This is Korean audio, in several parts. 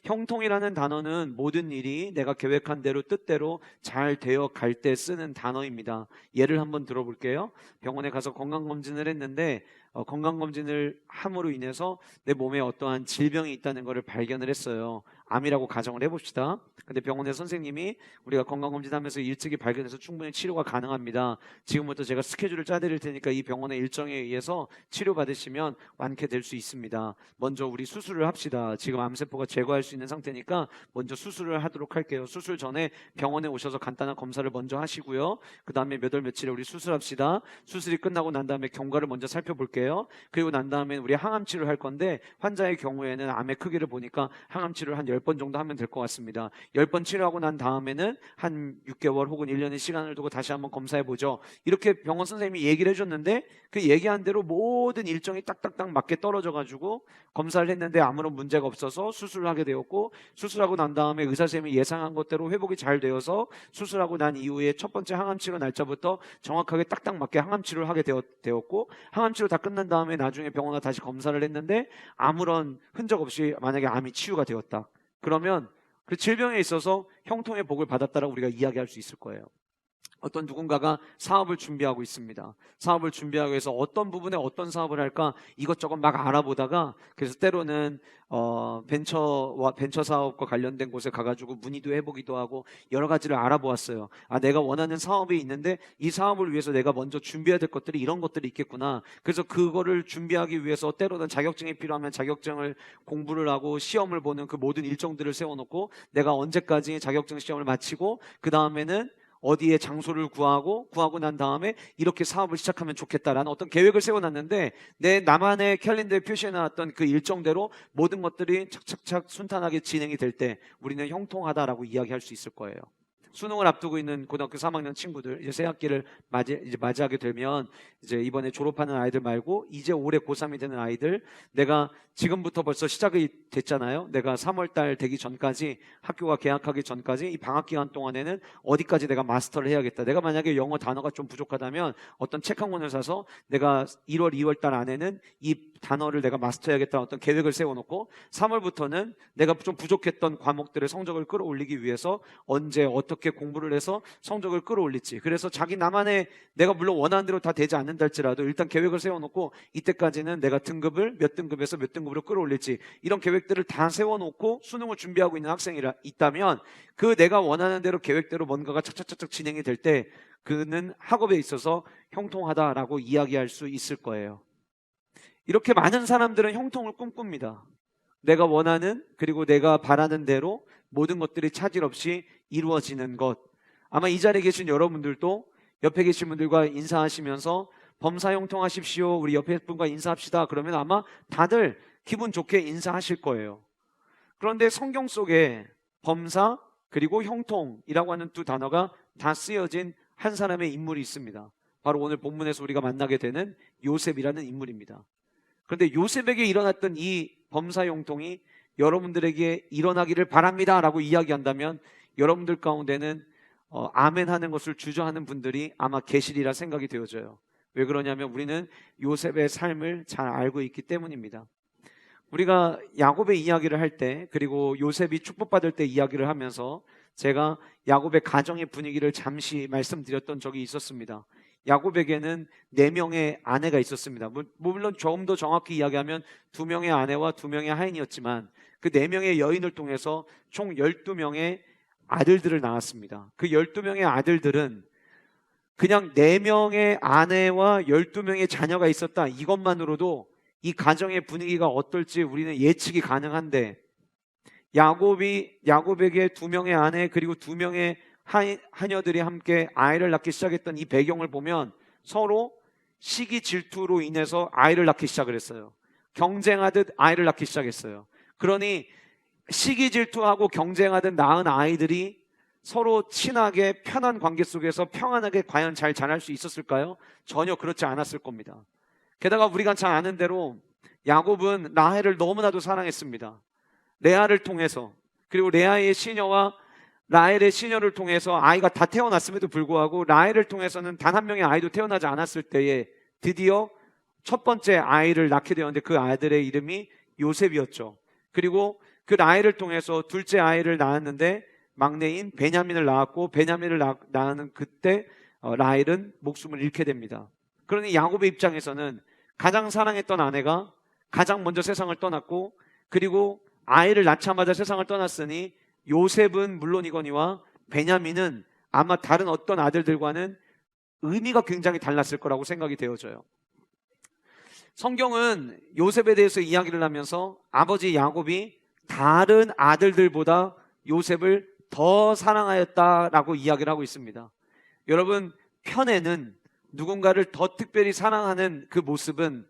형통이라는 단어는 모든 일이 내가 계획한 대로 뜻대로 잘 되어 갈 때 쓰는 단어입니다. 예를 한번 들어볼게요. 병원에 가서 건강검진을 했는데 건강검진을 함으로 인해서 내 몸에 어떠한 질병이 있다는 것을 발견을 했어요. 암이라고 가정을 해봅시다. 근데 병원의 선생님이 우리가 건강검진하면서 일찍이 발견해서 충분히 치료가 가능합니다. 지금부터 제가 스케줄을 짜드릴 테니까 이 병원의 일정에 의해서 치료받으시면 완쾌될 수 있습니다. 먼저 우리 수술을 합시다. 지금 암세포가 제거할 수 있는 상태니까 먼저 수술을 하도록 할게요. 수술 전에 병원에 오셔서 간단한 검사를 먼저 하시고요. 그 다음에 몇 월 며칠에 우리 수술합시다. 수술이 끝나고 난 다음에 경과를 먼저 살펴볼게요. 그리고 난 다음에 우리 항암 치료를 할 건데 환자의 경우에는 암의 크기를 보니까 항암 치료를 한 10번 정도 하면 될 것 같습니다. 10번 치료하고 난 다음에는 한 6개월 혹은 1년의 시간을 두고 다시 한번 검사해보죠. 이렇게 병원 선생님이 얘기를 해줬는데 그 얘기한 대로 모든 일정이 딱딱딱 맞게 떨어져가지고 검사를 했는데 아무런 문제가 없어서 수술을 하게 되었고, 수술하고 난 다음에 의사 선생님이 예상한 것대로 회복이 잘 되어서 수술하고 난 이후에 첫 번째 항암 치료 날짜부터 정확하게 딱딱 맞게 항암 치료를 하게 되었고, 항암 치료 다 끝난 다음에 나중에 병원 와서 다시 검사를 했는데 아무런 흔적 없이 만약에 암이 치유가 되었다. 그러면 그 질병에 있어서 형통의 복을 받았다라고 우리가 이야기할 수 있을 거예요. 어떤 누군가가 사업을 준비하고 있습니다. 사업을 준비하기 위해서 어떤 부분에 어떤 사업을 할까 이것저것 막 알아보다가, 그래서 때로는 벤처 사업과 관련된 곳에 가가지고 문의도 해보기도 하고 여러 가지를 알아보았어요. 내가 원하는 사업이 있는데 이 사업을 위해서 내가 먼저 준비해야 될 것들이 이런 것들이 있겠구나. 그래서 그거를 준비하기 위해서 때로는 자격증이 필요하면 자격증을 공부를 하고 시험을 보는 그 모든 일정들을 세워놓고, 내가 언제까지 자격증 시험을 마치고 그 다음에는 어디에 장소를 구하고 난 다음에 이렇게 사업을 시작하면 좋겠다라는 어떤 계획을 세워놨는데, 내 나만의 캘린더에 표시해놨던 그 일정대로 모든 것들이 착착착 순탄하게 진행이 될 때 우리는 형통하다라고 이야기할 수 있을 거예요. 수능을 앞두고 있는 고등학교 3학년 친구들, 이제 새 학기를 맞이하게 되면, 이제 이번에 졸업하는 아이들 말고 이제 올해 고3이 되는 아이들, 내가 지금부터 벌써 시작이 됐잖아요. 내가 3월달 되기 전까지, 학교가 개학하기 전까지 이 방학 기간 동안에는 어디까지 내가 마스터를 해야겠다. 내가 만약에 영어 단어가 좀 부족하다면 어떤 책 한 권을 사서 내가 1월, 2월달 안에는 이 단어를 내가 마스터해야겠다는 어떤 계획을 세워놓고, 3월부터는 내가 좀 부족했던 과목들의 성적을 끌어올리기 위해서 언제 어떻게 공부를 해서 성적을 끌어올릴지, 그래서 자기 나만의, 내가 물론 원하는 대로 다 되지 않는다 할지라도 일단 계획을 세워놓고 이때까지는 내가 등급을 몇 등급에서 몇 등급으로 끌어올릴지, 이런 계획들을 다 세워놓고 수능을 준비하고 있는 학생이 있다면, 그 내가 원하는 대로 계획대로 뭔가가 착착착착 진행이 될 때 그는 학업에 있어서 형통하다라고 이야기할 수 있을 거예요. 이렇게 많은 사람들은 형통을 꿈꿉니다. 내가 원하는, 그리고 내가 바라는 대로 모든 것들이 차질 없이 이루어지는 것. 아마 이 자리에 계신 여러분들도 옆에 계신 분들과 인사하시면서 범사 형통하십시오, 우리 옆에 분과 인사합시다, 그러면 아마 다들 기분 좋게 인사하실 거예요. 그런데 성경 속에 범사 그리고 형통이라고 하는 두 단어가 다 쓰여진 한 사람의 인물이 있습니다. 바로 오늘 본문에서 우리가 만나게 되는 요셉이라는 인물입니다. 그런데 요셉에게 일어났던 이 범사 형통이 여러분들에게 일어나기를 바랍니다 라고 이야기한다면, 여러분들 가운데는 아멘 하는 것을 주저하는 분들이 아마 계시리라 생각이 되어져요. 왜 그러냐면 우리는 요셉의 삶을 잘 알고 있기 때문입니다. 우리가 야곱의 이야기를 할 때, 그리고 요셉이 축복받을 때 이야기를 하면서 제가 야곱의 가정의 분위기를 잠시 말씀드렸던 적이 있었습니다. 야곱에게는 4명의 아내가 있었습니다. 물론 조금 더 정확히 이야기하면 2명의 아내와 2명의 하인이었지만, 그 4명의 여인을 통해서 총 12명의 아들들을 낳았습니다. 그 12명의 아들들은 그냥 4명의 아내와 12명의 자녀가 있었다, 이것만으로도 이 가정의 분위기가 어떨지 우리는 예측이 가능한데, 야곱에게 2명의 아내 그리고 2명의 하녀들이 함께 아이를 낳기 시작했던 이 배경을 보면 서로 시기 질투로 인해서 아이를 낳기 시작을 했어요. 경쟁하듯 아이를 낳기 시작했어요. 그러니 시기 질투하고 경쟁하듯 낳은 아이들이 서로 친하게 편한 관계 속에서 평안하게 과연 잘 자랄 수 있었을까요? 전혀 그렇지 않았을 겁니다. 게다가 우리가 잘 아는 대로 야곱은 라헬을 너무나도 사랑했습니다. 레아를 통해서, 그리고 레아의 시녀와 라헬의 시녀를 통해서 아이가 다 태어났음에도 불구하고 라헬을 통해서는 단 한 명의 아이도 태어나지 않았을 때에 드디어 첫 번째 아이를 낳게 되었는데 그 아들의 이름이 요셉이었죠. 그리고 그 라헬을 통해서 둘째 아이를 낳았는데 막내인 베냐민을 낳았고, 베냐민을 낳는 그때 라헬은 목숨을 잃게 됩니다. 그러니 야곱의 입장에서는 가장 사랑했던 아내가 가장 먼저 세상을 떠났고, 그리고 아이를 낳자마자 세상을 떠났으니 요셉은 물론이거니와 베냐민은 아마 다른 어떤 아들들과는 의미가 굉장히 달랐을 거라고 생각이 되어져요. 성경은 요셉에 대해서 이야기를 하면서 아버지 야곱이 다른 아들들보다 요셉을 더 사랑하였다라고 이야기를 하고 있습니다. 여러분, 편에는 누군가를 더 특별히 사랑하는 그 모습은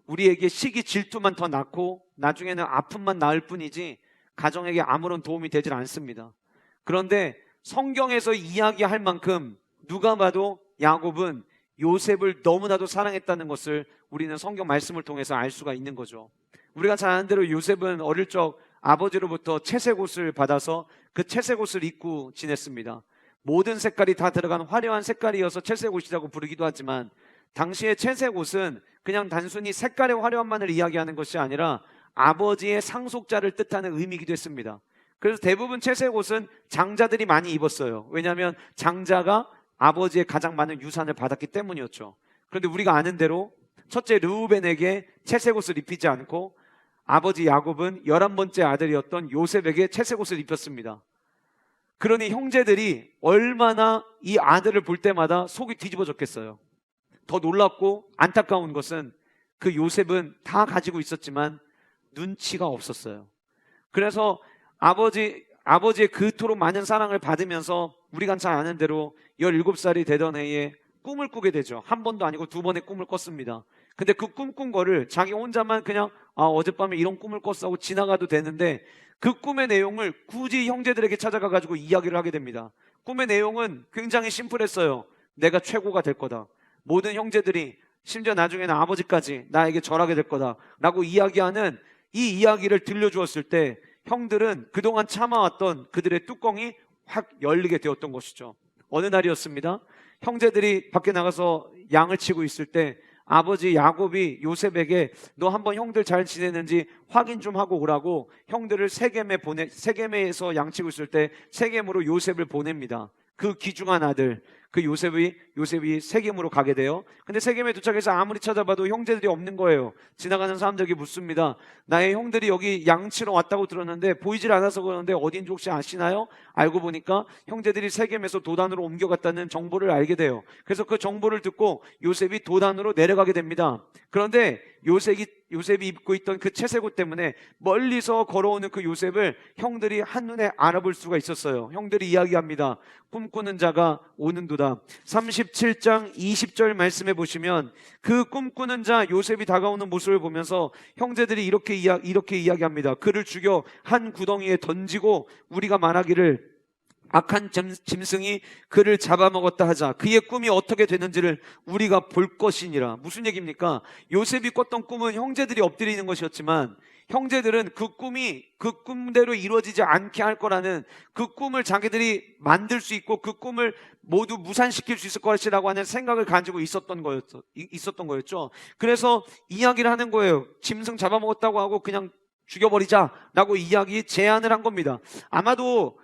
우리에게 시기 질투만 더 낳고 나중에는 아픔만 낳을 뿐이지 가정에게 아무런 도움이 되질 않습니다. 그런데 성경에서 이야기할 만큼 누가 봐도 야곱은 요셉을 너무나도 사랑했다는 것을 우리는 성경 말씀을 통해서 알 수가 있는 거죠. 우리가 잘 아는 대로 요셉은 어릴 적 아버지로부터 채색 옷을 받아서 그 채색 옷을 입고 지냈습니다. 모든 색깔이 다 들어간 화려한 색깔이어서 채색 옷이라고 부르기도 하지만, 당시의 채색 옷은 그냥 단순히 색깔의 화려함만을 이야기하는 것이 아니라 아버지의 상속자를 뜻하는 의미이기도 했습니다. 그래서 대부분 채색 옷은 장자들이 많이 입었어요. 왜냐하면 장자가 아버지의 가장 많은 유산을 받았기 때문이었죠. 그런데 우리가 아는 대로 첫째 르우벤에게 채색 옷을 입히지 않고 아버지 야곱은 11번째 아들이었던 요셉에게 채색 옷을 입혔습니다. 그러니 형제들이 얼마나 이 아들을 볼 때마다 속이 뒤집어졌겠어요. 더 놀랍고 안타까운 것은 그 요셉은 다 가지고 있었지만 눈치가 없었어요. 그래서 아버지의 그토록 많은 사랑을 받으면서 우리가 잘 아는 대로 17살이 되던 해에 꿈을 꾸게 되죠. 한 번도 아니고 두 번의 꿈을 꿨습니다. 근데 그 꿈 꾼 거를 자기 혼자만 그냥 어젯밤에 이런 꿈을 꿨어 하고 지나가도 되는데, 그 꿈의 내용을 굳이 형제들에게 찾아가 가지고 이야기를 하게 됩니다. 꿈의 내용은 굉장히 심플했어요. 내가 최고가 될 거다. 모든 형제들이, 심지어 나중에는 아버지까지 나에게 절하게 될 거다 라고 이야기하는 이 이야기를 들려주었을 때 형들은 그동안 참아왔던 그들의 뚜껑이 확 열리게 되었던 것이죠. 어느 날이었습니다. 형제들이 밖에 나가서 양을 치고 있을 때 아버지 야곱이 요셉에게 너 한번 형들 잘 지내는지 확인 좀 하고 오라고 형들을 세겜에서 양 치고 있을 때 세겜으로 요셉을 보냅니다. 그 귀중한 아들, 그 요셉이 세겜으로 가게 돼요. 근데 세겜에 도착해서 아무리 찾아봐도 형제들이 없는 거예요. 지나가는 사람들에게 묻습니다. 나의 형들이 여기 양치러 왔다고 들었는데 보이질 않아서 그러는데 어딘지 혹시 아시나요? 알고 보니까 형제들이 세겜에서 도단으로 옮겨갔다는 정보를 알게 돼요. 그래서 그 정보를 듣고 요셉이 도단으로 내려가게 됩니다. 그런데 요셉이 입고 있던 그 채색 옷 때문에 멀리서 걸어오는 그 요셉을 형들이 한눈에 알아볼 수가 있었어요. 형들이 이야기합니다. 꿈꾸는 자가 오는도다. 37장 20절 말씀해 보시면 그 꿈꾸는 자 요셉이 다가오는 모습을 보면서 형제들이 이렇게 이야기합니다. 그를 죽여 한 구덩이에 던지고 우리가 말하기를 악한 짐승이 그를 잡아먹었다 하자. 그의 꿈이 어떻게 되는지를 우리가 볼 것이니라. 무슨 얘기입니까? 요셉이 꿨던 꿈은 형제들이 엎드리는 것이었지만 형제들은 그 꿈이 그 꿈대로 이루어지지 않게 할 거라는, 그 꿈을 자기들이 만들 수 있고 그 꿈을 모두 무산시킬 수 있을 것이라고 하는 생각을 가지고 있었던 거였죠. 그래서 이야기를 하는 거예요. 짐승 잡아먹었다고 하고 그냥 죽여버리자라고 제안을 한 겁니다. 아마도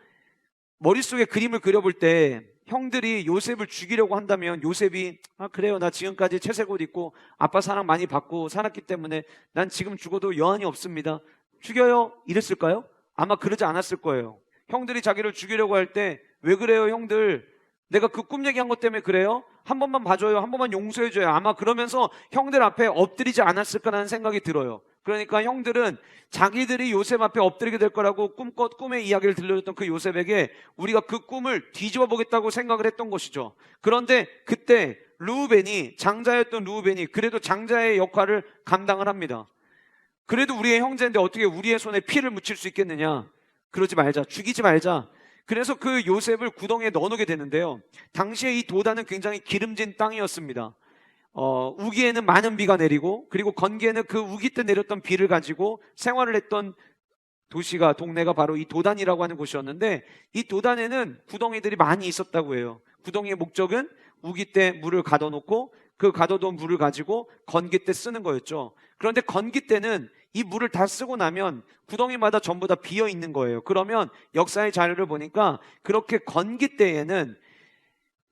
머릿속에 그림을 그려볼 때 형들이 요셉을 죽이려고 한다면 요셉이 그래요, 나 지금까지 채색 옷 입고 아빠 사랑 많이 받고 살았기 때문에 난 지금 죽어도 여한이 없습니다, 죽여요 이랬을까요? 아마 그러지 않았을 거예요. 형들이 자기를 죽이려고 할 때 왜 그래요 형들, 내가 그 꿈 얘기한 것 때문에 그래요? 한 번만 봐줘요, 한 번만 용서해줘요. 아마 그러면서 형들 앞에 엎드리지 않았을까라는 생각이 들어요. 그러니까 형들은 자기들이 요셉 앞에 엎드리게 될 거라고 꿈의 이야기를 들려줬던 그 요셉에게 우리가 그 꿈을 뒤집어 보겠다고 생각을 했던 것이죠. 그런데 그때 장자였던 르우벤이 그래도 장자의 역할을 감당을 합니다. 그래도 우리의 형제인데 어떻게 우리의 손에 피를 묻힐 수 있겠느냐, 그러지 말자, 죽이지 말자. 그래서 그 요셉을 구덩이에 넣어놓게 되는데요. 당시에 이 도단은 굉장히 기름진 땅이었습니다. 우기에는 많은 비가 내리고, 그리고 건기에는 그 우기 때 내렸던 비를 가지고 생활을 했던 동네가 바로 이 도단이라고 하는 곳이었는데, 이 도단에는 구덩이들이 많이 있었다고 해요. 구덩이의 목적은 우기 때 물을 가둬놓고 그 가둬둔 물을 가지고 건기 때 쓰는 거였죠. 그런데 건기 때는 이 물을 다 쓰고 나면 구덩이마다 전부 다 비어 있는 거예요. 그러면 역사의 자료를 보니까 그렇게 건기 때에는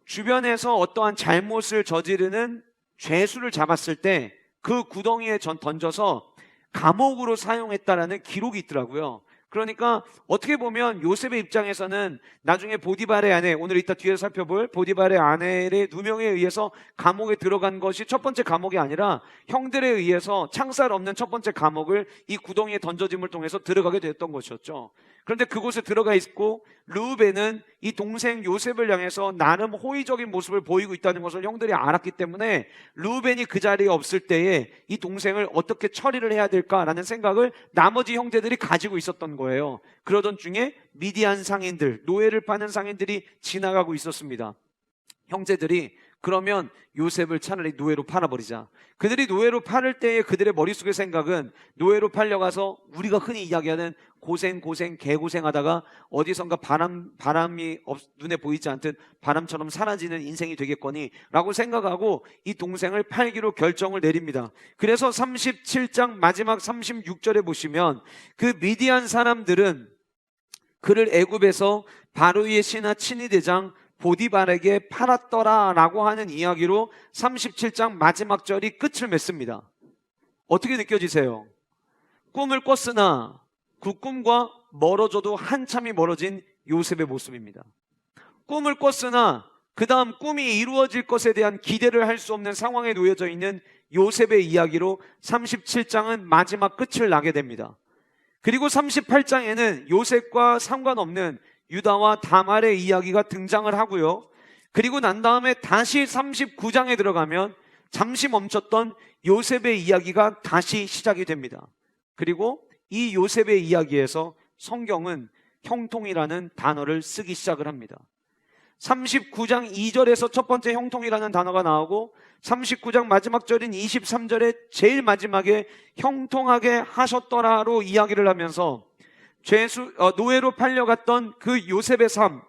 주변에서 어떠한 잘못을 저지르는 죄수를 잡았을 때 그 구덩이에 던져서 감옥으로 사용했다라는 기록이 있더라고요. 그러니까 어떻게 보면 요셉의 입장에서는 나중에 보디발의 아내, 오늘 이따 뒤에 살펴볼 보디발의 아내의 누명에 의해서 감옥에 들어간 것이 첫 번째 감옥이 아니라 형들에 의해서 창살 없는 첫 번째 감옥을 이 구덩이에 던져짐을 통해서 들어가게 됐던 것이었죠. 그런데 그곳에 들어가 있고 르우벤은 이 동생 요셉을 향해서 나름 호의적인 모습을 보이고 있다는 것을 형들이 알았기 때문에 르우벤이 그 자리에 없을 때에 이 동생을 어떻게 처리를 해야 될까라는 생각을 나머지 형제들이 가지고 있었던 거예요. 그러던 중에 미디안 상인들, 노예를 파는 상인들이 지나가고 있었습니다. 형제들이 그러면 요셉을 차라리 노예로 팔아버리자. 그들이 노예로 팔을 때의 그들의 머릿속의 생각은 노예로 팔려가서 우리가 흔히 이야기하는 고생 개고생하다가 어디선가 바람이 눈에 보이지 않듯 바람처럼 사라지는 인생이 되겠거니 라고 생각하고 이 동생을 팔기로 결정을 내립니다. 그래서 37장 마지막 36절에 보시면 그 미디안 사람들은 그를 애굽에서 바로의 신하 친위대장 보디발에게 팔았더라 라고 하는 이야기로 37장 마지막 절이 끝을 맺습니다. 어떻게 느껴지세요? 꿈을 꿨으나 그 꿈과 멀어져도 한참이 멀어진 요셉의 모습입니다. 꿈을 꿨으나 그 다음 꿈이 이루어질 것에 대한 기대를 할 수 없는 상황에 놓여져 있는 요셉의 이야기로 37장은 마지막 끝을 나게 됩니다. 그리고 38장에는 요셉과 상관없는 유다와 다말의 이야기가 등장을 하고요. 그리고 난 다음에 다시 39장에 들어가면 잠시 멈췄던 요셉의 이야기가 다시 시작이 됩니다. 그리고 이 요셉의 이야기에서 성경은 형통이라는 단어를 쓰기 시작을 합니다. 39장 2절에서 첫 번째 형통이라는 단어가 나오고 39장 마지막 절인 23절에 제일 마지막에 형통하게 하셨더라로 이야기를 하면서 노예로 팔려갔던 그 요셉의 삶,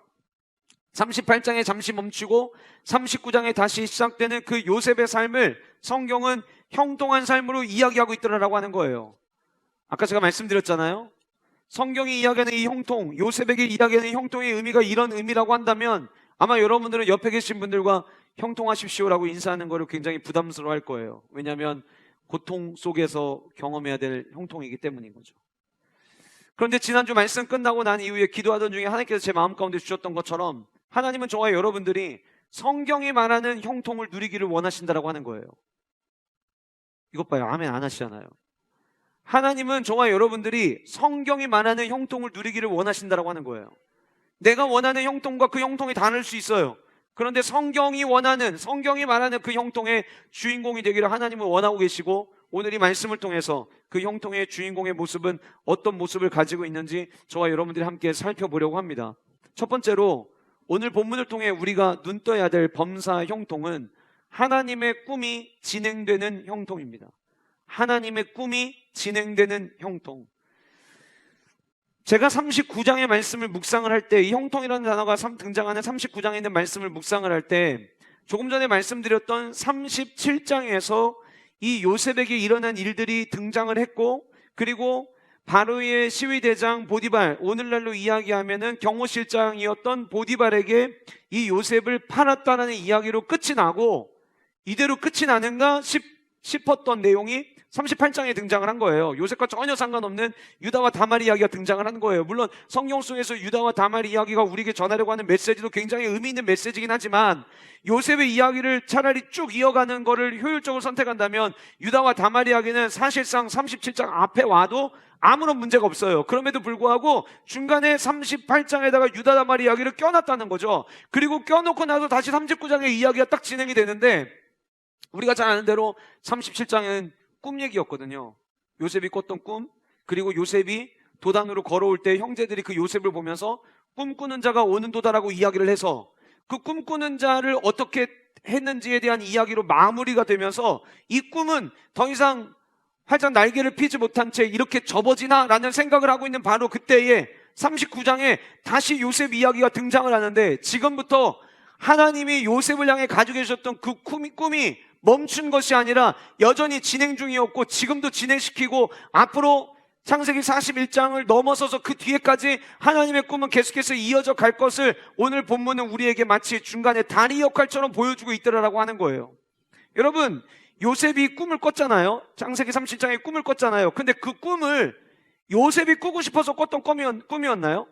38장에 잠시 멈추고 39장에 다시 시작되는 그 요셉의 삶을 성경은 형통한 삶으로 이야기하고 있더라라고 하는 거예요. 아까 제가 말씀드렸잖아요. 성경이 이야기하는 이 형통, 요셉에게 이야기하는 형통의 의미가 이런 의미라고 한다면 아마 여러분들은 옆에 계신 분들과 형통하십시오라고 인사하는 거를 굉장히 부담스러워할 거예요. 왜냐하면 고통 속에서 경험해야 될 형통이기 때문인 거죠. 그런데 지난주 말씀 끝나고 난 이후에 기도하던 중에 하나님께서 제 마음 가운데 주셨던 것처럼 하나님은 저와 여러분들이 성경이 말하는 형통을 누리기를 원하신다라고 하는 거예요. 이것 봐요. 아멘 안 하시잖아요. 하나님은 저와 여러분들이 성경이 말하는 형통을 누리기를 원하신다라고 하는 거예요. 내가 원하는 형통과 그 형통이 다를 수 있어요. 그런데 성경이 말하는 그 형통의 주인공이 되기를 하나님은 원하고 계시고 오늘 이 말씀을 통해서 그 형통의 주인공의 모습은 어떤 모습을 가지고 있는지 저와 여러분들이 함께 살펴보려고 합니다. 첫 번째로 오늘 본문을 통해 우리가 눈떠야 될 범사 형통은 하나님의 꿈이 진행되는 형통입니다. 하나님의 꿈이 진행되는 형통. 제가 39장의 말씀을 묵상을 할 때 이 형통이라는 단어가 등장하는 39장에 있는 말씀을 묵상을 할 때 조금 전에 말씀드렸던 37장에서 이 요셉에게 일어난 일들이 등장을 했고 그리고 바로의 시위대장 보디발, 오늘날로 이야기하면은 경호실장이었던 보디발에게 이 요셉을 팔았다는 이야기로 끝이 나고 이대로 끝이 나는가 싶었던 내용이 38장에 등장을 한 거예요. 요셉과 전혀 상관없는 유다와 다말 이야기가 등장을 한 거예요. 물론 성경 속에서 유다와 다말 이야기가 우리에게 전하려고 하는 메시지도 굉장히 의미 있는 메시지긴 하지만 요셉의 이야기를 차라리 쭉 이어가는 거를 효율적으로 선택한다면 유다와 다말 이야기는 사실상 37장 앞에 와도 아무런 문제가 없어요. 그럼에도 불구하고 중간에 38장에다가 유다 다말 이야기를 껴놨다는 거죠. 그리고 껴놓고 나서 다시 39장의 이야기가 딱 진행이 되는데 우리가 잘 아는 대로 37장은 꿈 얘기였거든요. 요셉이 꿨던 꿈, 그리고 요셉이 도단으로 걸어올 때 형제들이 그 요셉을 보면서 꿈꾸는 자가 오는도다라고 이야기를 해서 그 꿈꾸는 자를 어떻게 했는지에 대한 이야기로 마무리가 되면서 이 꿈은 더 이상 활짝 날개를 피지 못한 채 이렇게 접어지나? 라는 생각을 하고 있는 바로 그때에 39장에 다시 요셉 이야기가 등장을 하는데 지금부터 하나님이 요셉을 향해 가지고 계셨던 그 꿈이 멈춘 것이 아니라 여전히 진행 중이었고 지금도 진행시키고 앞으로 창세기 41장을 넘어서서 그 뒤에까지 하나님의 꿈은 계속해서 이어져 갈 것을 오늘 본문은 우리에게 마치 중간에 다리 역할처럼 보여주고 있더라라고 하는 거예요. 여러분, 요셉이 꿈을 꿨잖아요. 창세기 37장에 꿈을 꿨잖아요. 근데 그 꿈을 요셉이 꾸고 싶어서 꿨던 꿈이었나요?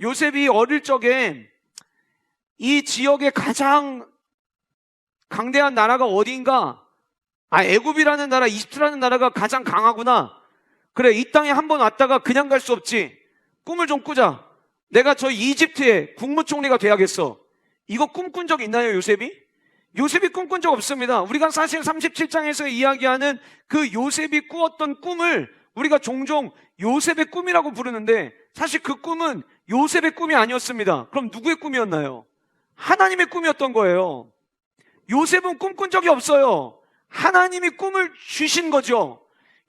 요셉이 어릴 적에 이 지역의 가장 강대한 나라가 어디인가? 애굽이라는 나라, 이집트라는 나라가 가장 강하구나. 그래, 이 땅에 한번 왔다가 그냥 갈 수 없지. 꿈을 좀 꾸자. 내가 저 이집트의 국무총리가 돼야겠어. 이거 꿈꾼 적 있나요, 요셉이? 요셉이 꿈꾼 적 없습니다. 우리가 사실 37장에서 이야기하는 그 요셉이 꾸었던 꿈을 우리가 종종 요셉의 꿈이라고 부르는데 사실 그 꿈은 요셉의 꿈이 아니었습니다. 그럼 누구의 꿈이었나요? 하나님의 꿈이었던 거예요. 요셉은 꿈꾼 적이 없어요. 하나님이 꿈을 주신 거죠.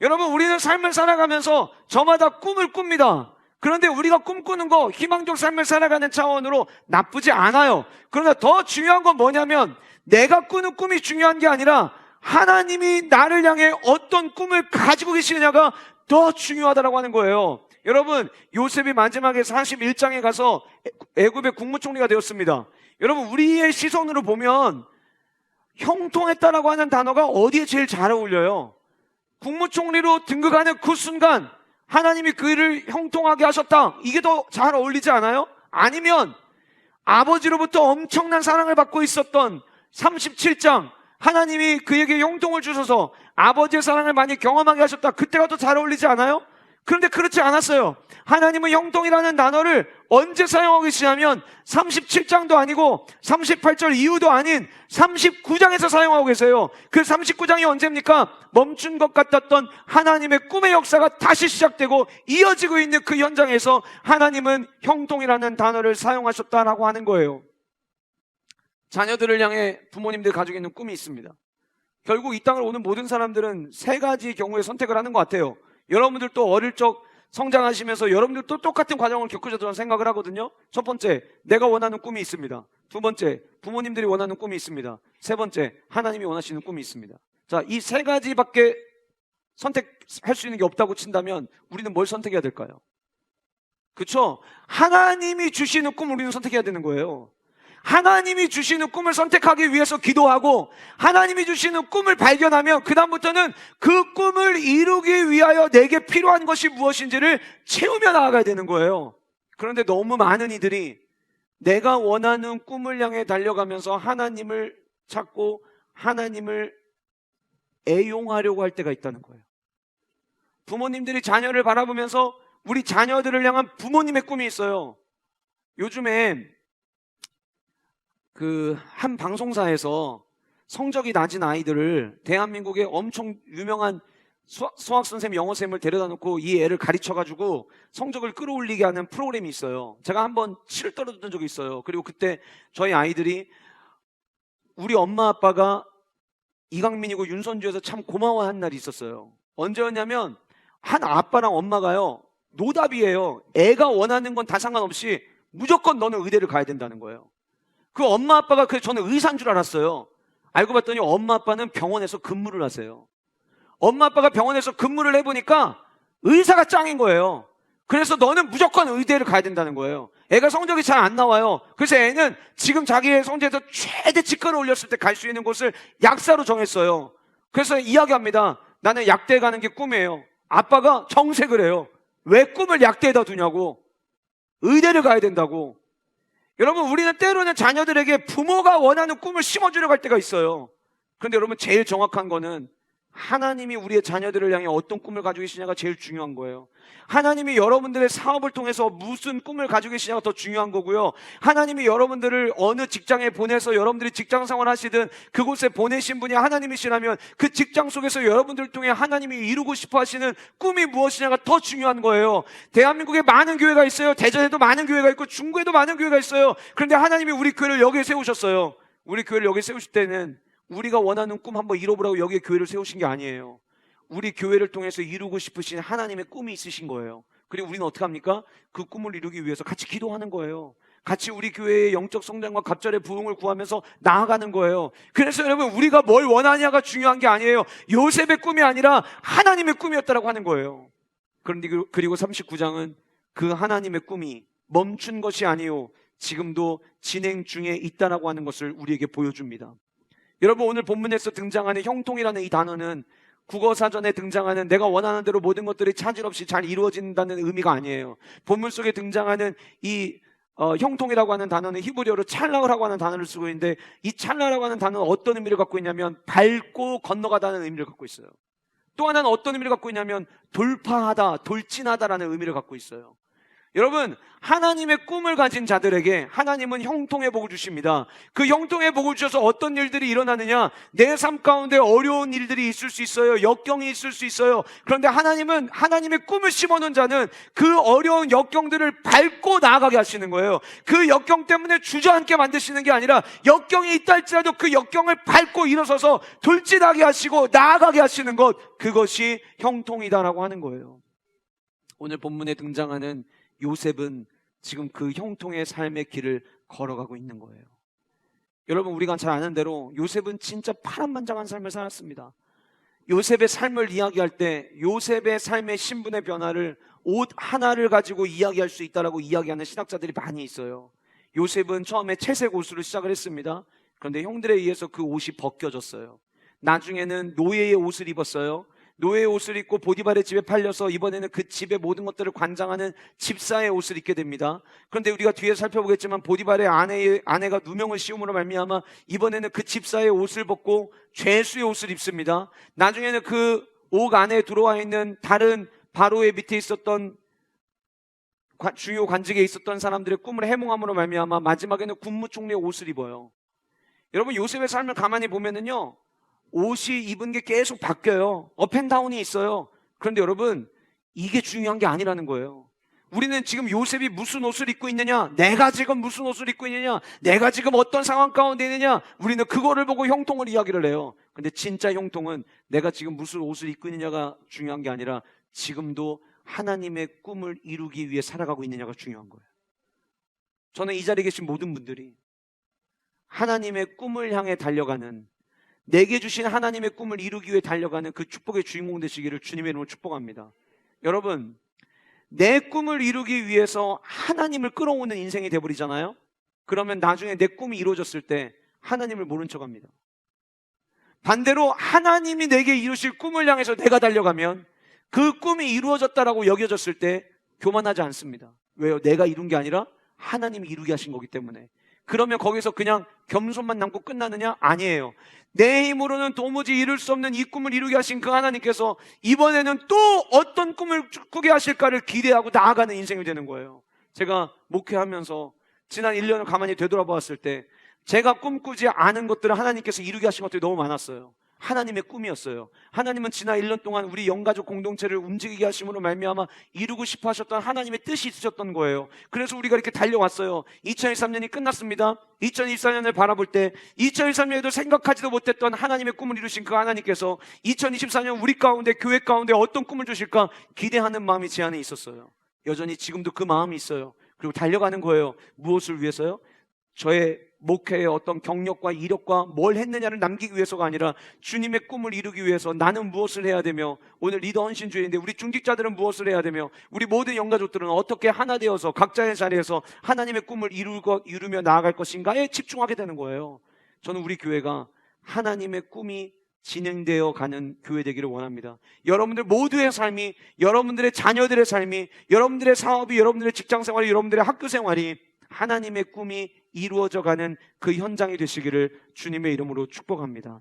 여러분, 우리는 삶을 살아가면서 저마다 꿈을 꿉니다. 그런데 우리가 꿈꾸는 거 희망적 삶을 살아가는 차원으로 나쁘지 않아요. 그러나 더 중요한 건 뭐냐면 내가 꾸는 꿈이 중요한 게 아니라 하나님이 나를 향해 어떤 꿈을 가지고 계시느냐가 더 중요하다고 하는 거예요. 여러분, 요셉이 마지막에 41장에 가서 애굽의 국무총리가 되었습니다. 여러분, 우리의 시선으로 보면 형통했다라고 하는 단어가 어디에 제일 잘 어울려요? 국무총리로 등극하는 그 순간 하나님이 그를 형통하게 하셨다. 이게 더 잘 어울리지 않아요? 아니면 아버지로부터 엄청난 사랑을 받고 있었던 37장 하나님이 그에게 형통을 주셔서 아버지의 사랑을 많이 경험하게 하셨다. 그때가 더 잘 어울리지 않아요? 그런데 그렇지 않았어요. 하나님은 형통이라는 단어를 언제 사용하고 계시냐면 37장도 아니고 38절 이후도 아닌 39장에서 사용하고 계세요. 그 39장이 언제입니까? 멈춘 것 같았던 하나님의 꿈의 역사가 다시 시작되고 이어지고 있는 그 현장에서 하나님은 형통이라는 단어를 사용하셨다라고 하는 거예요. 자녀들을 향해 부모님들 가지고 있는 꿈이 있습니다. 결국 이 땅을 오는 모든 사람들은 세 가지 경우의 선택을 하는 것 같아요. 여러분들도 어릴 적 성장하시면서 여러분들도 똑같은 과정을 겪으셔서 저는 생각을 하거든요. 첫 번째, 내가 원하는 꿈이 있습니다. 두 번째, 부모님들이 원하는 꿈이 있습니다. 세 번째, 하나님이 원하시는 꿈이 있습니다. 자, 이 세 가지밖에 선택할 수 있는 게 없다고 친다면 우리는 뭘 선택해야 될까요? 그렇죠? 하나님이 주시는 꿈을 우리는 선택해야 되는 거예요. 하나님이 주시는 꿈을 선택하기 위해서 기도하고 하나님이 주시는 꿈을 발견하면 그 다음부터는 그 꿈을 이루기 위하여 내게 필요한 것이 무엇인지를 채우며 나아가야 되는 거예요. 그런데 너무 많은 이들이 내가 원하는 꿈을 향해 달려가면서 하나님을 찾고 하나님을 애용하려고 할 때가 있다는 거예요. 부모님들이 자녀를 바라보면서 우리 자녀들을 향한 부모님의 꿈이 있어요. 요즘에 한 방송사에서 성적이 낮은 아이들을 대한민국의 엄청 유명한 수학 선생님, 영어 선생님을 데려다 놓고 이 애를 가르쳐가지고 성적을 끌어올리게 하는 프로그램이 있어요. 제가 한번 치를 떨어졌던 적이 있어요. 그리고 그때 저희 아이들이 우리 엄마 아빠가 이강민이고 윤선주에서 참 고마워한 날이 있었어요. 언제였냐면 한 아빠랑 엄마가요, 노답이에요. 애가 원하는 건 다 상관없이 무조건 너는 의대를 가야 된다는 거예요. 그 엄마 아빠가 저는 의사인 줄 알았어요. 알고 봤더니 엄마 아빠는 병원에서 근무를 하세요. 엄마 아빠가 병원에서 근무를 해보니까 의사가 짱인 거예요. 그래서 너는 무조건 의대를 가야 된다는 거예요. 애가 성적이 잘 안 나와요. 그래서 애는 지금 자기의 성적에서 최대치 끌어올렸을 때 갈 수 있는 곳을 약사로 정했어요. 그래서 이야기합니다. 나는 약대에 가는 게 꿈이에요. 아빠가 정색을 해요. 왜 꿈을 약대에다 두냐고. 의대를 가야 된다고. 여러분, 우리는 때로는 자녀들에게 부모가 원하는 꿈을 심어주려고 할 때가 있어요. 그런데 여러분, 제일 정확한 거는 하나님이 우리의 자녀들을 향해 어떤 꿈을 가지고 계시냐가 제일 중요한 거예요. 하나님이 여러분들의 사업을 통해서 무슨 꿈을 가지고 계시냐가 더 중요한 거고요. 하나님이 여러분들을 어느 직장에 보내서 여러분들이 직장 생활 하시든 그곳에 보내신 분이 하나님이시라면 그 직장 속에서 여러분들을 통해 하나님이 이루고 싶어 하시는 꿈이 무엇이냐가 더 중요한 거예요. 대한민국에 많은 교회가 있어요. 대전에도 많은 교회가 있고 중구에도 많은 교회가 있어요. 그런데 하나님이 우리 교회를 여기에 세우셨어요. 우리 교회를 여기에 세우실 때는 우리가 원하는 꿈 한번 이뤄보라고 여기에 교회를 세우신 게 아니에요. 우리 교회를 통해서 이루고 싶으신 하나님의 꿈이 있으신 거예요. 그리고 우리는 어떻게 합니까? 그 꿈을 이루기 위해서 같이 기도하는 거예요. 같이 우리 교회의 영적 성장과 갑절의 부흥을 구하면서 나아가는 거예요. 그래서 여러분, 우리가 뭘 원하냐가 중요한 게 아니에요. 요셉의 꿈이 아니라 하나님의 꿈이었다라고 하는 거예요. 그런데 그리고 39장은 그 하나님의 꿈이 멈춘 것이 아니요 지금도 진행 중에 있다라고 하는 것을 우리에게 보여줍니다. 여러분, 오늘 본문에서 등장하는 형통이라는 이 단어는 국어사전에 등장하는 내가 원하는 대로 모든 것들이 차질 없이 잘 이루어진다는 의미가 아니에요. 본문 속에 등장하는 이 형통이라고 하는 단어는 히브리어로 찰나라고 하는 단어를 쓰고 있는데, 이 찰나라고 하는 단어는 어떤 의미를 갖고 있냐면 밟고 건너가다는 의미를 갖고 있어요. 또 하나는 어떤 의미를 갖고 있냐면 돌파하다, 돌진하다라는 의미를 갖고 있어요. 여러분, 하나님의 꿈을 가진 자들에게 하나님은 형통의 복을 주십니다. 그 형통의 복을 주셔서 어떤 일들이 일어나느냐, 내 삶 가운데 어려운 일들이 있을 수 있어요. 역경이 있을 수 있어요. 그런데 하나님은 하나님의 꿈을 심어놓은 자는 그 어려운 역경들을 밟고 나아가게 하시는 거예요. 그 역경 때문에 주저앉게 만드시는 게 아니라 역경이 있다 할지라도 그 역경을 밟고 일어서서 돌진하게 하시고 나아가게 하시는 것, 그것이 형통이다라고 하는 거예요. 오늘 본문에 등장하는 요셉은 지금 그 형통의 삶의 길을 걸어가고 있는 거예요. 여러분, 우리가 잘 아는 대로 요셉은 진짜 파란만장한 삶을 살았습니다. 요셉의 삶을 이야기할 때 요셉의 삶의 신분의 변화를 옷 하나를 가지고 이야기할 수 있다라고 이야기하는 신학자들이 많이 있어요. 요셉은 처음에 채색 옷으로 시작을 했습니다. 그런데 형들에 의해서 그 옷이 벗겨졌어요. 나중에는 노예의 옷을 입었어요. 노예의 옷을 입고 보디발의 집에 팔려서 이번에는 그 집의 모든 것들을 관장하는 집사의 옷을 입게 됩니다. 그런데 우리가 뒤에 살펴보겠지만 보디발의 아내가 누명을 씌움으로 말미암아 이번에는 그 집사의 옷을 벗고 죄수의 옷을 입습니다. 나중에는 그 옥 안에 들어와 있는 다른 바로의 밑에 있었던 주요 관직에 있었던 사람들의 꿈을 해몽함으로 말미암아 마지막에는 국무총리의 옷을 입어요. 여러분, 요셉의 삶을 가만히 보면은요, 옷이 입은 게 계속 바뀌어요. 업앤다운이 있어요. 그런데 여러분, 이게 중요한 게 아니라는 거예요. 우리는 지금 요셉이 무슨 옷을 입고 있느냐, 내가 지금 무슨 옷을 입고 있느냐, 내가 지금 어떤 상황 가운데 있느냐, 우리는 그거를 보고 형통을 이야기를 해요. 근데 진짜 형통은 내가 지금 무슨 옷을 입고 있느냐가 중요한 게 아니라 지금도 하나님의 꿈을 이루기 위해 살아가고 있느냐가 중요한 거예요. 저는 이 자리에 계신 모든 분들이 하나님의 꿈을 향해 달려가는, 내게 주신 하나님의 꿈을 이루기 위해 달려가는 그 축복의 주인공 되시기를 주님의 이름으로 축복합니다. 여러분, 내 꿈을 이루기 위해서 하나님을 끌어오는 인생이 돼버리잖아요. 그러면 나중에 내 꿈이 이루어졌을 때 하나님을 모른 척합니다. 반대로 하나님이 내게 이루실 꿈을 향해서 내가 달려가면 그 꿈이 이루어졌다라고 여겨졌을 때 교만하지 않습니다. 왜요? 내가 이룬 게 아니라 하나님이 이루게 하신 거기 때문에. 그러면 거기서 그냥 겸손만 남고 끝나느냐? 아니에요. 내 힘으로는 도무지 이룰 수 없는 이 꿈을 이루게 하신 그 하나님께서 이번에는 또 어떤 꿈을 꾸게 하실까를 기대하고 나아가는 인생이 되는 거예요. 제가 목회하면서 지난 1년을 가만히 되돌아보았을 때 제가 꿈꾸지 않은 것들을 하나님께서 이루게 하신 것들이 너무 많았어요. 하나님의 꿈이었어요. 하나님은 지난 1년 동안 우리 영가족 공동체를 움직이게 하심으로 말미암아 이루고 싶어 하셨던 하나님의 뜻이 있으셨던 거예요. 그래서 우리가 이렇게 달려왔어요. 2023년이 끝났습니다. 2024년을 바라볼 때 2023년에도 생각하지도 못했던 하나님의 꿈을 이루신 그 하나님께서 2024년 우리 가운데, 교회 가운데 어떤 꿈을 주실까 기대하는 마음이 제 안에 있었어요. 여전히 지금도 그 마음이 있어요. 그리고 달려가는 거예요. 무엇을 위해서요? 저의 목회의 어떤 경력과 이력과 뭘 했느냐를 남기기 위해서가 아니라 주님의 꿈을 이루기 위해서 나는 무엇을 해야 되며, 오늘 리더 헌신주의인데 우리 중직자들은 무엇을 해야 되며, 우리 모든 영가족들은 어떻게 하나 되어서 각자의 자리에서 하나님의 꿈을 이루며 나아갈 것인가에 집중하게 되는 거예요. 저는 우리 교회가 하나님의 꿈이 진행되어 가는 교회 되기를 원합니다. 여러분들 모두의 삶이, 여러분들의 자녀들의 삶이, 여러분들의 사업이, 여러분들의 직장생활이, 여러분들의 학교생활이 하나님의 꿈이 이루어져 가는 그 현장이 되시기를 주님의 이름으로 축복합니다.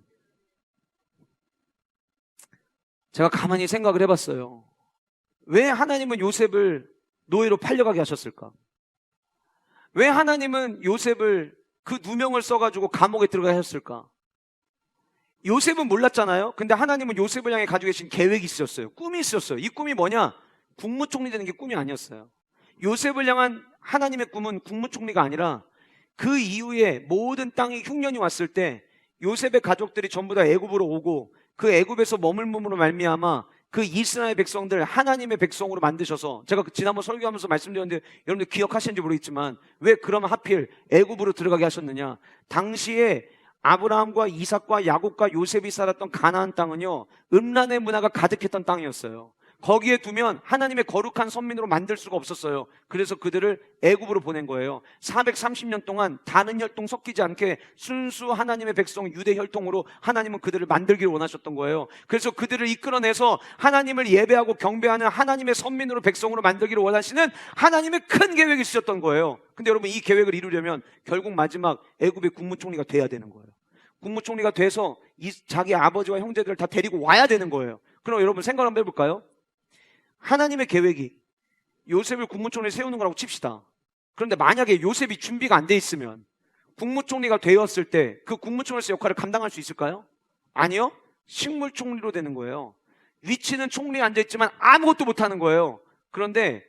제가 가만히 생각을 해봤어요. 왜 하나님은 요셉을 노예로 팔려가게 하셨을까? 왜 하나님은 요셉을 그 누명을 써가지고 감옥에 들어가게 하셨을까? 요셉은 몰랐잖아요. 근데 하나님은 요셉을 향해 가지고 계신 계획이 있었어요. 꿈이 있었어요. 이 꿈이 뭐냐? 국무총리 되는 게 꿈이 아니었어요. 요셉을 향한 하나님의 꿈은 국무총리가 아니라 그 이후에 모든 땅에 흉년이 왔을 때 요셉의 가족들이 전부 다 애굽으로 오고 그 애굽에서 머물므로 말미암아 그 이스라엘 백성들 하나님의 백성으로 만드셔서, 제가 지난번 설교하면서 말씀드렸는데 여러분들 기억하시는지 모르겠지만 왜 그러면 하필 애굽으로 들어가게 하셨느냐? 당시에 아브라함과 이삭과 야곱과 요셉이 살았던 가나안 땅은요, 음란의 문화가 가득했던 땅이었어요. 거기에 두면 하나님의 거룩한 선민으로 만들 수가 없었어요. 그래서 그들을 애굽으로 보낸 거예요. 430년 동안 다른 혈통 섞이지 않게 순수 하나님의 백성 유대 혈통으로 하나님은 그들을 만들기를 원하셨던 거예요. 그래서 그들을 이끌어내서 하나님을 예배하고 경배하는 하나님의 선민으로 백성으로 만들기를 원하시는 하나님의 큰 계획이 있으셨던 거예요. 근데 여러분, 이 계획을 이루려면 결국 마지막 애굽의 국무총리가 돼야 되는 거예요. 국무총리가 돼서 자기 아버지와 형제들을 다 데리고 와야 되는 거예요. 그럼 여러분 생각 한번 해볼까요? 하나님의 계획이 요셉을 국무총리에 세우는 거라고 칩시다. 그런데 만약에 요셉이 준비가 안 돼 있으면 국무총리가 되었을 때 그 국무총리로서 역할을 감당할 수 있을까요? 아니요. 식물총리로 되는 거예요. 위치는 총리에 앉아있지만 아무것도 못하는 거예요. 그런데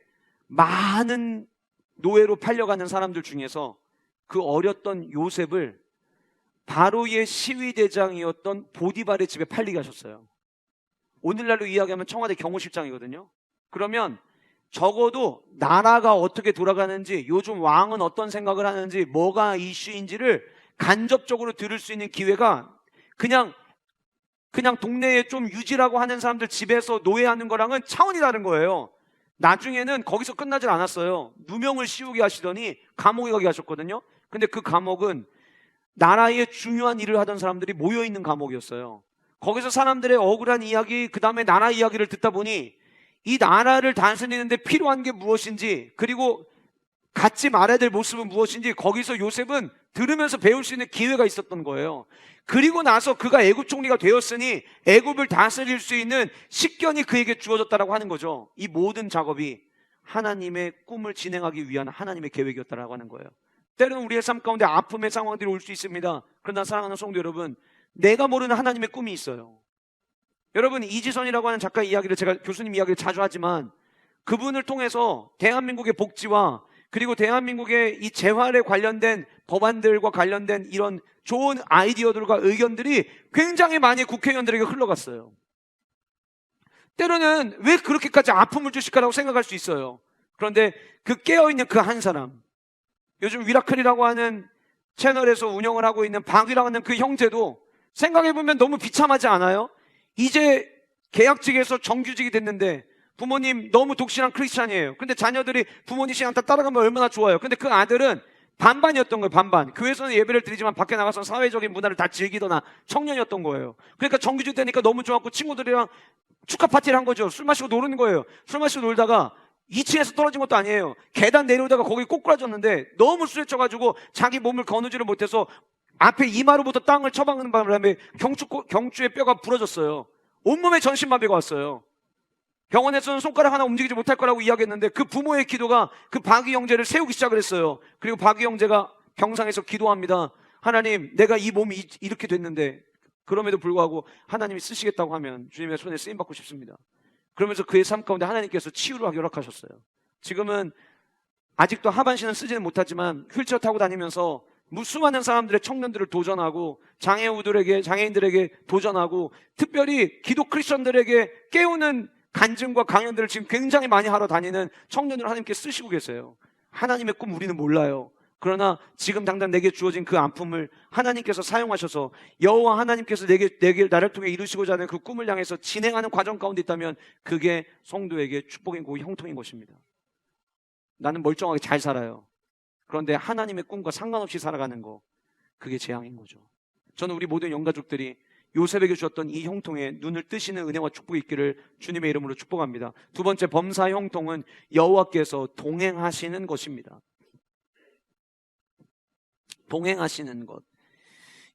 많은 노예로 팔려가는 사람들 중에서 그 어렸던 요셉을 바로의 시위대장이었던 보디발의 집에 팔리게 하셨어요. 오늘날로 이야기하면 청와대 경호실장이거든요. 그러면 적어도 나라가 어떻게 돌아가는지, 요즘 왕은 어떤 생각을 하는지, 뭐가 이슈인지를 간접적으로 들을 수 있는 기회가 그냥 동네에 좀 유지라고 하는 사람들 집에서 노예하는 거랑은 차원이 다른 거예요. 나중에는 거기서 끝나질 않았어요. 누명을 씌우게 하시더니 감옥에 가게 하셨거든요. 근데 그 감옥은 나라의 중요한 일을 하던 사람들이 모여있는 감옥이었어요. 거기서 사람들의 억울한 이야기, 그 다음에 나라 이야기를 듣다 보니 이 나라를 다스리는데 필요한 게 무엇인지, 그리고 갖지 말아야 될 모습은 무엇인지 거기서 요셉은 들으면서 배울 수 있는 기회가 있었던 거예요. 그리고 나서 그가 애굽 총리가 되었으니 애굽을 다스릴 수 있는 식견이 그에게 주어졌다라고 하는 거죠. 이 모든 작업이 하나님의 꿈을 진행하기 위한 하나님의 계획이었다라고 하는 거예요. 때로는 우리의 삶 가운데 아픔의 상황들이 올 수 있습니다. 그러나 사랑하는 성도 여러분, 내가 모르는 하나님의 꿈이 있어요. 여러분, 이지선이라고 하는 작가 이야기를, 제가 교수님 이야기를 자주 하지만 그분을 통해서 대한민국의 복지와 그리고 대한민국의 이 재활에 관련된 법안들과 관련된 이런 좋은 아이디어들과 의견들이 굉장히 많이 국회의원들에게 흘러갔어요. 때로는 왜 그렇게까지 아픔을 주실까라고 생각할 수 있어요. 그런데 그 깨어있는 그 한 사람, 요즘 위라클이라고 하는 채널에서 운영을 하고 있는 박이라고 하는 그 형제도 생각해보면 너무 비참하지 않아요? 이제 계약직에서 정규직이 됐는데 부모님 너무 독실한 크리스찬이에요. 근데 자녀들이 부모님 신앙 다 따라가면 얼마나 좋아요. 근데 그 아들은 반반이었던 거예요. 반반. 교회에서는 예배를 드리지만 밖에 나가서 사회적인 문화를 다 즐기거나 청년이었던 거예요. 그러니까 정규직 되니까 너무 좋았고 친구들이랑 축하 파티를 한 거죠. 술 마시고 노는 거예요. 술 마시고 놀다가 2층에서 떨어진 것도 아니에요. 계단 내려오다가 거기 꼬꾸라졌는데 너무 술에 쳐가지고 자기 몸을 거누지를 못해서 앞에 이마로부터 땅을 쳐박는 바람에 경추의 뼈가 부러졌어요. 온몸에 전신마비가 왔어요. 병원에서는 손가락 하나 움직이지 못할 거라고 이야기했는데 그 부모의 기도가 그 박이 형제를 세우기 시작을 했어요. 그리고 박이 형제가 병상에서 기도합니다. 하나님, 내가 이 몸이 이렇게 됐는데 그럼에도 불구하고 하나님이 쓰시겠다고 하면 주님의 손에 쓰임받고 싶습니다. 그러면서 그의 삶 가운데 하나님께서 치유를 하기 허락하셨어요. 지금은 아직도 하반신은 쓰지는 못하지만 휠체어 타고 다니면서 수많은 사람들의 청년들을 도전하고 장애인들에게 도전하고 특별히 기독 크리스천들에게 깨우는 간증과 강연들을 지금 굉장히 많이 하러 다니는 청년을 하나님께 쓰시고 계세요. 하나님의 꿈 우리는 몰라요. 그러나 지금 당장 내게 주어진 그 아픔을 하나님께서 사용하셔서 여호와 하나님께서 나를 통해 이루시고자 하는 그 꿈을 향해서 진행하는 과정 가운데 있다면 그게 성도에게 축복이고 형통인 것입니다. 나는 멀쩡하게 잘 살아요. 그런데 하나님의 꿈과 상관없이 살아가는 거, 그게 재앙인 거죠. 저는 우리 모든 영가족들이 요셉에게 주었던 이 형통에 눈을 뜨시는 은혜와 축복이 있기를 주님의 이름으로 축복합니다. 두 번째 범사 형통은 여호와께서 동행하시는 것입니다. 동행하시는 것.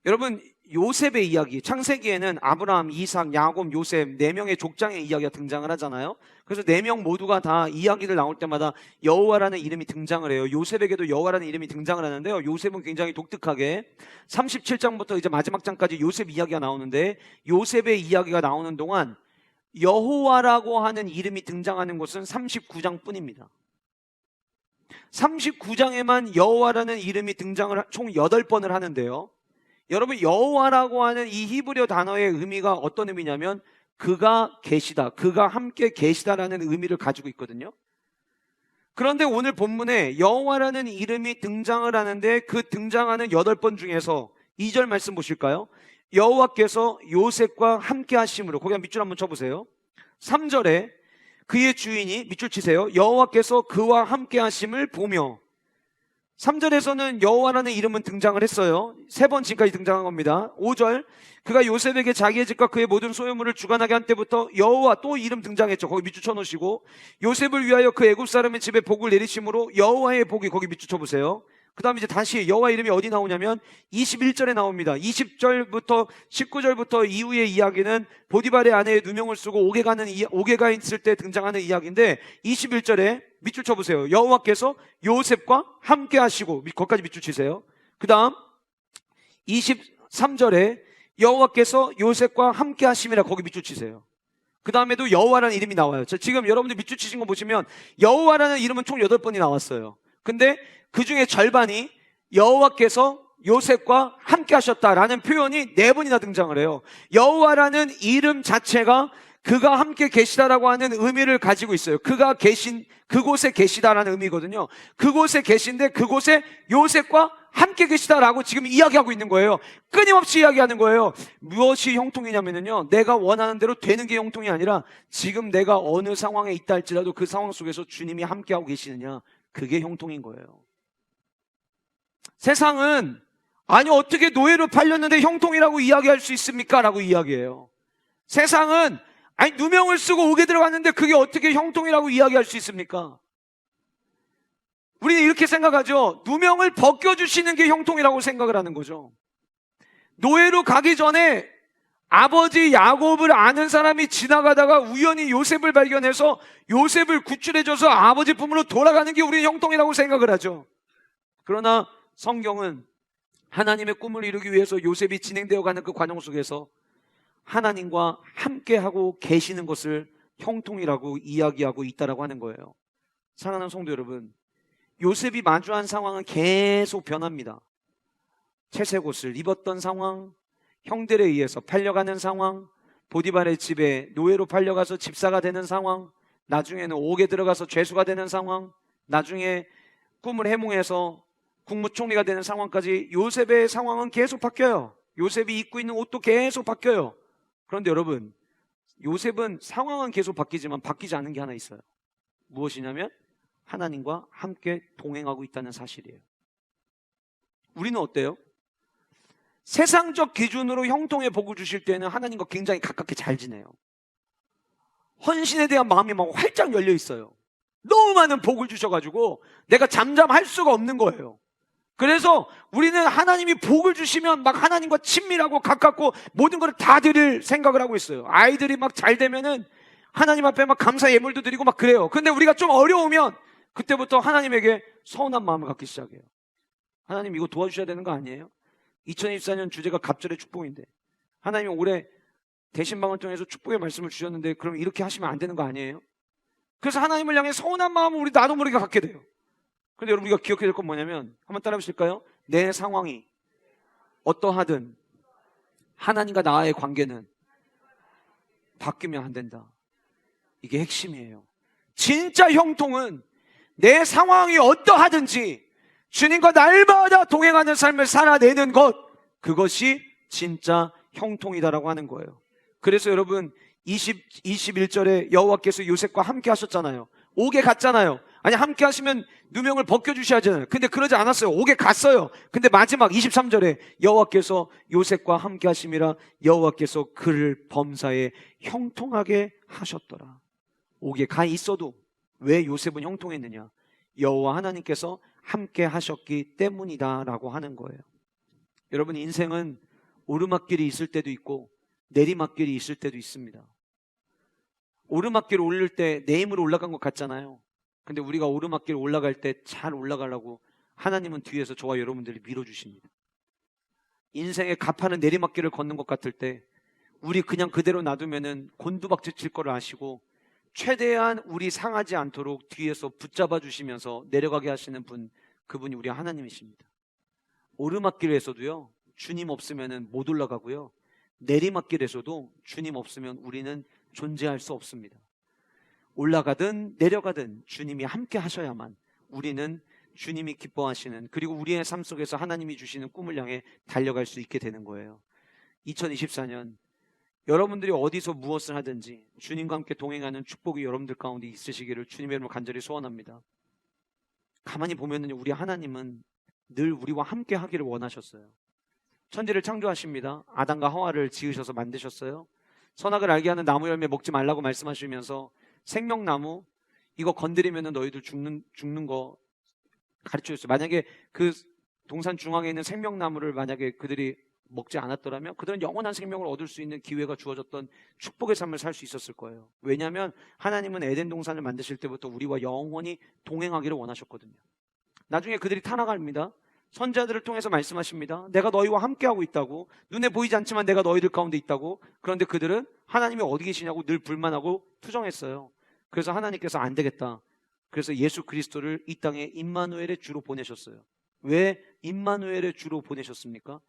여러분, 요셉의 이야기, 창세기에는 아브라함, 이삭, 야곱, 요셉 4명의 족장의 이야기가 등장을 하잖아요. 그래서 4명 모두가 다 이야기를 나올 때마다 여호와라는 이름이 등장을 해요. 요셉에게도 여호와라는 이름이 등장을 하는데요. 요셉은 굉장히 독특하게 37장부터 이제 마지막 장까지 요셉 이야기가 나오는데, 요셉의 이야기가 나오는 동안 여호와라고 하는 이름이 등장하는 곳은 39장 뿐입니다. 39장에만 여호와라는 이름이 등장을 총 8번을 하는데요. 여러분, 여호와라고 하는 이 히브리어 단어의 의미가 어떤 의미냐면 그가 계시다, 그가 함께 계시다라는 의미를 가지고 있거든요. 그런데 오늘 본문에 여호와라는 이름이 등장을 하는데 그 등장하는 8번 중에서 2절 말씀 보실까요? 여호와께서 요셉과 함께 하심으로, 거기 밑줄 한번 쳐보세요. 3절에 그의 주인이, 밑줄 치세요. 여호와께서 그와 함께 하심을 보며. 3절에서는 여호와라는 이름은 등장을 했어요. 3번 지금까지 등장한 겁니다. 5절 그가 요셉에게 자기의 집과 그의 모든 소유물을 주관하게 한 때부터 여호와, 또 이름 등장했죠. 거기 밑줄 쳐놓으시고, 요셉을 위하여 그 애굽 사람의 집에 복을 내리심으로 여호와의 복이, 거기 밑줄 쳐보세요. 그 다음에 이제 다시 여호와 이름이 어디 나오냐면 21절에 나옵니다. 20절부터 19절부터 이후의 이야기는 보디발의 아내의 누명을 쓰고 옥에가 있을 때 등장하는 이야기인데, 21절에 밑줄 쳐보세요. 여호와께서 요셉과 함께 하시고, 거기까지 밑줄 치세요. 그 다음 23절에 여호와께서 요셉과 함께 하심이라, 거기 밑줄 치세요. 그 다음에도 여호와라는 이름이 나와요. 지금 여러분들 밑줄 치신 거 보시면 여호와라는 이름은 총 8번이 나왔어요. 근데 그 중에 절반이 여호와께서 요셉과 함께 하셨다라는 표현이 4번이나 등장을 해요. 여호와라는 이름 자체가 그가 함께 계시다라고 하는 의미를 가지고 있어요. 그가 계신 그곳에 계시다라는 의미거든요. 그곳에 계신데 그곳에 요셉과 함께 계시다라고 지금 이야기하고 있는 거예요. 끊임없이 이야기하는 거예요. 무엇이 형통이냐면요, 내가 원하는 대로 되는 게 형통이 아니라 지금 내가 어느 상황에 있다 할지라도 그 상황 속에서 주님이 함께하고 계시느냐, 그게 형통인 거예요. 세상은 아니 어떻게 노예로 팔렸는데 형통이라고 이야기할 수 있습니까? 라고 이야기해요. 세상은 아니 누명을 쓰고 옥에 들어갔는데 그게 어떻게 형통이라고 이야기할 수 있습니까? 우리는 이렇게 생각하죠. 누명을 벗겨주시는 게 형통이라고 생각을 하는 거죠. 노예로 가기 전에 아버지 야곱을 아는 사람이 지나가다가 우연히 요셉을 발견해서 요셉을 구출해줘서 아버지 품으로 돌아가는 게 우리는 형통이라고 생각을 하죠. 그러나 성경은 하나님의 꿈을 이루기 위해서 요셉이 진행되어 가는 그 과정 속에서 하나님과 함께하고 계시는 것을 형통이라고 이야기하고 있다라고 하는 거예요. 사랑하는 성도 여러분, 요셉이 마주한 상황은 계속 변합니다. 채색 옷을 입었던 상황, 형들에 의해서 팔려가는 상황, 보디발의 집에 노예로 팔려가서 집사가 되는 상황, 나중에는 옥에 들어가서 죄수가 되는 상황, 나중에 꿈을 해몽해서 국무총리가 되는 상황까지 요셉의 상황은 계속 바뀌어요. 요셉이 입고 있는 옷도 계속 바뀌어요. 그런데 여러분, 요셉은 상황은 계속 바뀌지만 바뀌지 않은 게 하나 있어요. 무엇이냐면 하나님과 함께 동행하고 있다는 사실이에요. 우리는 어때요? 세상적 기준으로 형통의 복을 주실 때는 하나님과 굉장히 가깝게 잘 지내요. 헌신에 대한 마음이 막 활짝 열려 있어요. 너무 많은 복을 주셔가지고 내가 잠잠할 수가 없는 거예요. 그래서 우리는 하나님이 복을 주시면 막 하나님과 친밀하고 가깝고 모든 걸 다 드릴 생각을 하고 있어요. 아이들이 막 잘 되면은 하나님 앞에 막 감사 예물도 드리고 막 그래요. 근데 우리가 좀 어려우면 그때부터 하나님에게 서운한 마음을 갖기 시작해요. 하나님 이거 도와주셔야 되는 거 아니에요? 2024년 주제가 갑절의 축복인데 하나님이 올해 대신방을 통해서 축복의 말씀을 주셨는데 그럼 이렇게 하시면 안 되는 거 아니에요? 그래서 하나님을 향해 서운한 마음을 우리 나도 모르게 갖게 돼요. 그런데 여러분, 우리가 기억해야 될 건 뭐냐면, 한번 따라 보실까요? 내 상황이 어떠하든 하나님과 나의 관계는 바뀌면 안 된다. 이게 핵심이에요. 진짜 형통은 내 상황이 어떠하든지 주님과 날마다 동행하는 삶을 살아내는 것, 그것이 진짜 형통이다라고 하는 거예요. 그래서 여러분 21절에 여호와께서 요셉과 함께 하셨잖아요. 옥에 갔잖아요. 아니 함께 하시면 누명을 벗겨주셔야 하잖아요. 근데 그러지 않았어요. 옥에 갔어요. 근데 마지막 23절에 여호와께서 요셉과 함께 하심이라 여호와께서 그를 범사에 형통하게 하셨더라. 옥에 가 있어도 왜 요셉은 형통했느냐? 여호와 하나님께서 함께 하셨기 때문이다 라고 하는 거예요. 여러분, 인생은 오르막길이 있을 때도 있고 내리막길이 있을 때도 있습니다. 오르막길 오를 때 내 힘으로 올라간 것 같잖아요. 근데 우리가 오르막길 올라갈 때 잘 올라가려고 하나님은 뒤에서 저와 여러분들이 밀어주십니다. 인생의 가파른 내리막길을 걷는 것 같을 때 우리 그냥 그대로 놔두면은 곤두박질 칠 거를 아시고 최대한 우리 상하지 않도록 뒤에서 붙잡아 주시면서 내려가게 하시는 분, 그분이 우리 하나님이십니다. 오르막길에서도요, 주님 없으면은 못 올라가고요, 내리막길에서도 주님 없으면 우리는 존재할 수 없습니다. 올라가든 내려가든 주님이 함께 하셔야만 우리는 주님이 기뻐하시는, 그리고 우리의 삶 속에서 하나님이 주시는 꿈을 향해 달려갈 수 있게 되는 거예요. 2024년 여러분들이 어디서 무엇을 하든지 주님과 함께 동행하는 축복이 여러분들 가운데 있으시기를 주님의 이름으로 간절히 소원합니다. 가만히 보면은 우리 하나님은 늘 우리와 함께 하기를 원하셨어요. 천지를 창조하십니다. 아담과 하와를 지으셔서 만드셨어요. 선악을 알게 하는 나무 열매 먹지 말라고 말씀하시면서 생명나무 이거 건드리면 너희들 죽는 거 가르쳐 줬어요. 만약에 그 동산 중앙에 있는 생명나무를 만약에 그들이 먹지 않았더라면 그들은 영원한 생명을 얻을 수 있는 기회가 주어졌던 축복의 삶을 살 수 있었을 거예요. 왜냐하면 하나님은 에덴 동산을 만드실 때부터 우리와 영원히 동행하기를 원하셨거든요. 나중에 그들이 타락합니다. 선지자들을 통해서 말씀하십니다. 내가 너희와 함께하고 있다고, 눈에 보이지 않지만 내가 너희들 가운데 있다고. 그런데 그들은 하나님이 어디 계시냐고 늘 불만하고 투정했어요. 그래서 하나님께서 안 되겠다, 그래서 예수 그리스도를 이 땅에 임마누엘의 주로 보내셨어요. 왜 임마누엘의 주로 보내셨습니까?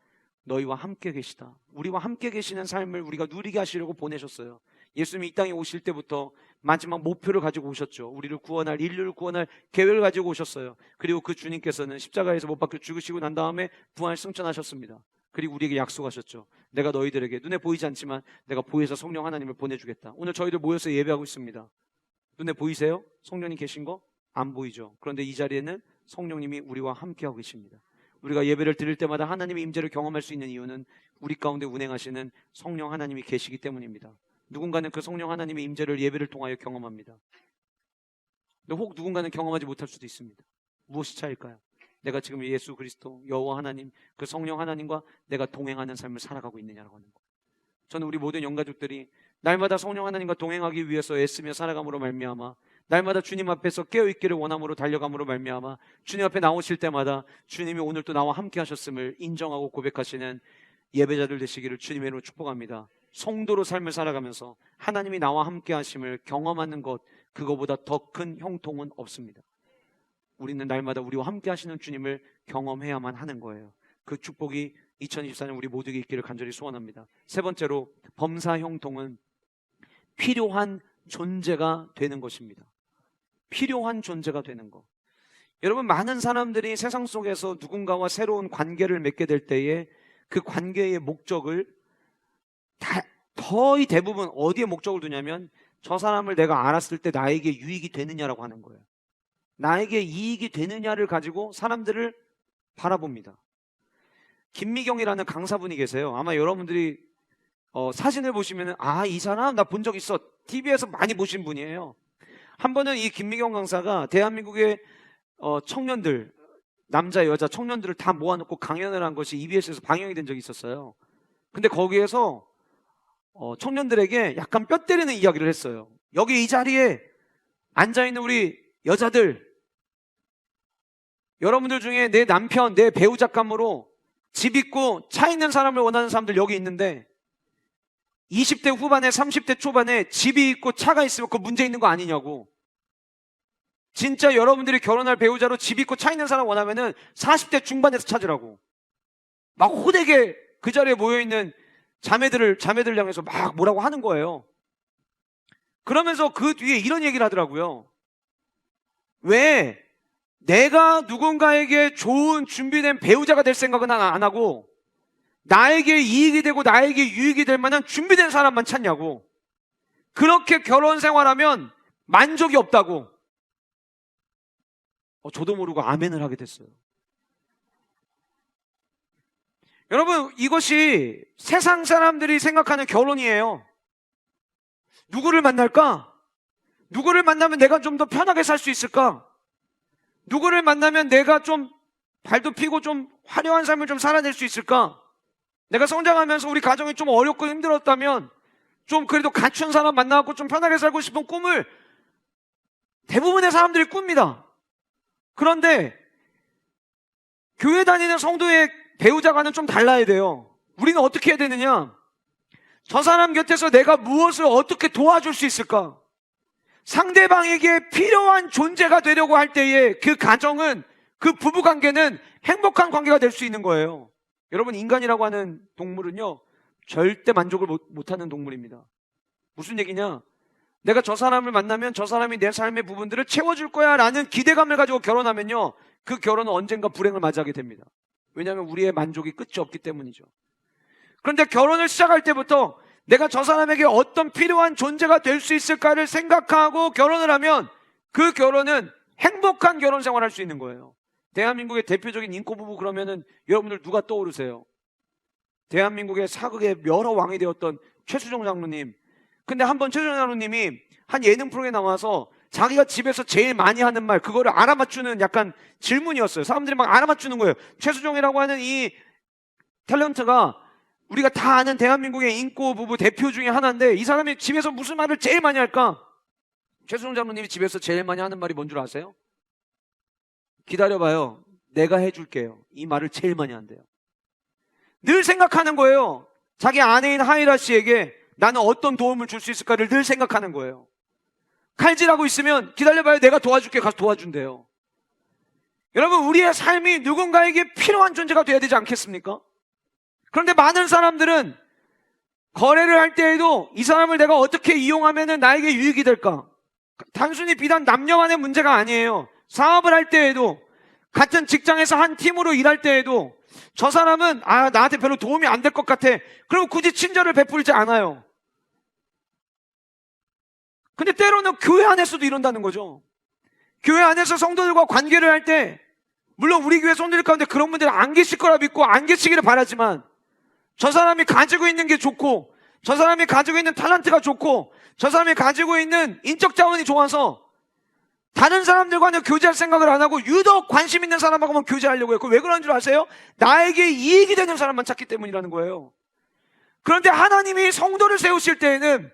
너희와 함께 계시다, 우리와 함께 계시는 삶을 우리가 누리게 하시려고 보내셨어요. 예수님이 이 땅에 오실 때부터 마지막 목표를 가지고 오셨죠. 우리를 구원할, 인류를 구원할 계획을 가지고 오셨어요. 그리고 그 주님께서는 십자가에서 못 박혀 죽으시고 난 다음에 부활 승천하셨습니다. 그리고 우리에게 약속하셨죠. 내가 너희들에게 눈에 보이지 않지만 내가 보혜사 성령 하나님을 보내주겠다. 오늘 저희들 모여서 예배하고 있습니다. 눈에 보이세요? 성령님 계신 거? 안 보이죠. 그런데 이 자리에는 성령님이 우리와 함께하고 계십니다. 우리가 예배를 드릴 때마다 하나님의 임재를 경험할 수 있는 이유는 우리 가운데 운행하시는 성령 하나님이 계시기 때문입니다. 누군가는 그 성령 하나님의 임재를 예배를 통하여 경험합니다. 근데 혹 누군가는 경험하지 못할 수도 있습니다. 무엇이 차일까요? 내가 지금 예수 그리스도 여호와 하나님, 그 성령 하나님과 내가 동행하는 삶을 살아가고 있느냐라고 하는 거예요. 저는 우리 모든 영가족들이 날마다 성령 하나님과 동행하기 위해서 애쓰며 살아감으로 말미암아, 날마다 주님 앞에서 깨어있기를 원함으로 달려감으로 말미암아, 주님 앞에 나오실 때마다 주님이 오늘 또 나와 함께 하셨음을 인정하고 고백하시는 예배자들 되시기를 주님의 이름으로 축복합니다. 성도로 삶을 살아가면서 하나님이 나와 함께 하심을 경험하는 것, 그거보다 더 큰 형통은 없습니다. 우리는 날마다 우리와 함께 하시는 주님을 경험해야만 하는 거예요. 그 축복이 2024년 우리 모두에게 있기를 간절히 소원합니다. 세 번째로, 범사 형통은 필요한 존재가 되는 것입니다. 필요한 존재가 되는 것. 여러분, 많은 사람들이 세상 속에서 누군가와 새로운 관계를 맺게 될 때에 그 관계의 목적을 거의 대부분 어디에 목적을 두냐면, 저 사람을 내가 알았을 때 나에게 유익이 되느냐라고 하는 거예요. 나에게 이익이 되느냐를 가지고 사람들을 바라봅니다. 김미경이라는 강사분이 계세요. 아마 여러분들이 사진을 보시면 이 사람 나 본 적 있어, TV에서 많이 보신 분이에요. 한 번은 이 김미경 강사가 대한민국의 청년들, 남자 여자 청년들을 다 모아놓고 강연을 한 것이 EBS에서 방영이 된 적이 있었어요. 근데 거기에서 청년들에게 약간 뼈 때리는 이야기를 했어요. 여기 이 자리에 앉아있는 우리 여자들, 여러분들 중에 내 남편, 내 배우자감으로 집 있고 차 있는 사람을 원하는 사람들 여기 있는데, 20대 후반에 30대 초반에 집이 있고 차가 있으면 그 문제 있는 거 아니냐고. 진짜 여러분들이 결혼할 배우자로 집 있고 차 있는 사람 원하면은 40대 중반에서 찾으라고. 막 호되게 그 자리에 모여있는 자매들을 향해서 막 뭐라고 하는 거예요. 그러면서 그 뒤에 이런 얘기를 하더라고요. 왜 내가 누군가에게 좋은 준비된 배우자가 될 생각은 안 하고 나에게 이익이 되고 나에게 유익이 될 만한 준비된 사람만 찾냐고. 그렇게 결혼 생활하면 만족이 없다고. 저도 모르고 아멘을 하게 됐어요. 여러분, 이것이 세상 사람들이 생각하는 결혼이에요. 누구를 만날까? 누구를 만나면 내가 좀 더 편하게 살 수 있을까? 누구를 만나면 내가 좀 발도 피고 좀 화려한 삶을 좀 살아낼 수 있을까? 내가 성장하면서 우리 가정이 좀 어렵고 힘들었다면 좀 그래도 갖춘 사람 만나고 좀 편하게 살고 싶은 꿈을 대부분의 사람들이 꿉니다. 그런데 교회 다니는 성도의 배우자와는 좀 달라야 돼요. 우리는 어떻게 해야 되느냐? 저 사람 곁에서 내가 무엇을 어떻게 도와줄 수 있을까? 상대방에게 필요한 존재가 되려고 할 때에 그 가정은, 그 부부관계는 행복한 관계가 될 수 있는 거예요. 여러분, 인간이라고 하는 동물은요, 절대 만족을 못하는 동물입니다. 무슨 얘기냐? 내가 저 사람을 만나면 저 사람이 내 삶의 부분들을 채워줄 거야 라는 기대감을 가지고 결혼하면요, 그 결혼은 언젠가 불행을 맞이하게 됩니다. 왜냐하면 우리의 만족이 끝이 없기 때문이죠. 그런데 결혼을 시작할 때부터 내가 저 사람에게 어떤 필요한 존재가 될 수 있을까를 생각하고 결혼을 하면 그 결혼은 행복한 결혼 생활을 할 수 있는 거예요. 대한민국의 대표적인 인꼬 부부 그러면은 여러분들 누가 떠오르세요? 대한민국의 사극의 여러 왕이 되었던 최수종 장로님. 근데 한번 최수종 장로님이 한 예능 프로에 나와서 자기가 집에서 제일 많이 하는 말, 그거를 알아맞추는 약간 질문이었어요. 사람들이 막 알아맞추는 거예요. 최수종이라고 하는 이 탤런트가 우리가 다 아는 대한민국의 인꼬 부부 대표 중에 하나인데 이 사람이 집에서 무슨 말을 제일 많이 할까? 최수종 장로님이 집에서 제일 많이 하는 말이 뭔 줄 아세요? 기다려봐요. 내가 해줄게요. 이 말을 제일 많이 한대요. 늘 생각하는 거예요. 자기 아내인 하이라 씨에게 나는 어떤 도움을 줄 수 있을까를 늘 생각하는 거예요. 칼질하고 있으면 기다려봐요. 내가 도와줄게. 가서 도와준대요. 여러분, 우리의 삶이 누군가에게 필요한 존재가 돼야 되지 않겠습니까? 그런데 많은 사람들은 거래를 할 때에도 이 사람을 내가 어떻게 이용하면 나에게 유익이 될까? 단순히 비단 남녀 간의 문제가 아니에요. 사업을 할 때에도, 같은 직장에서 한 팀으로 일할 때에도 저 사람은 나한테 별로 도움이 안 될 것 같아. 그럼 굳이 친절을 베풀지 않아요. 근데 때로는 교회 안에서도 이런다는 거죠. 교회 안에서 성도들과 관계를 할 때, 물론 우리 교회 성도들 가운데 그런 분들이 안 계실 거라 믿고 안 계시기를 바라지만, 저 사람이 가지고 있는 게 좋고, 저 사람이 가지고 있는 탤런트가 좋고, 저 사람이 가지고 있는 인적 자원이 좋아서 다른 사람들과는 교제할 생각을 안 하고 유독 관심 있는 사람하고만 교제하려고 해요. 왜 그러는 줄 아세요? 나에게 이익이 되는 사람만 찾기 때문이라는 거예요. 그런데 하나님이 성도를 세우실 때에는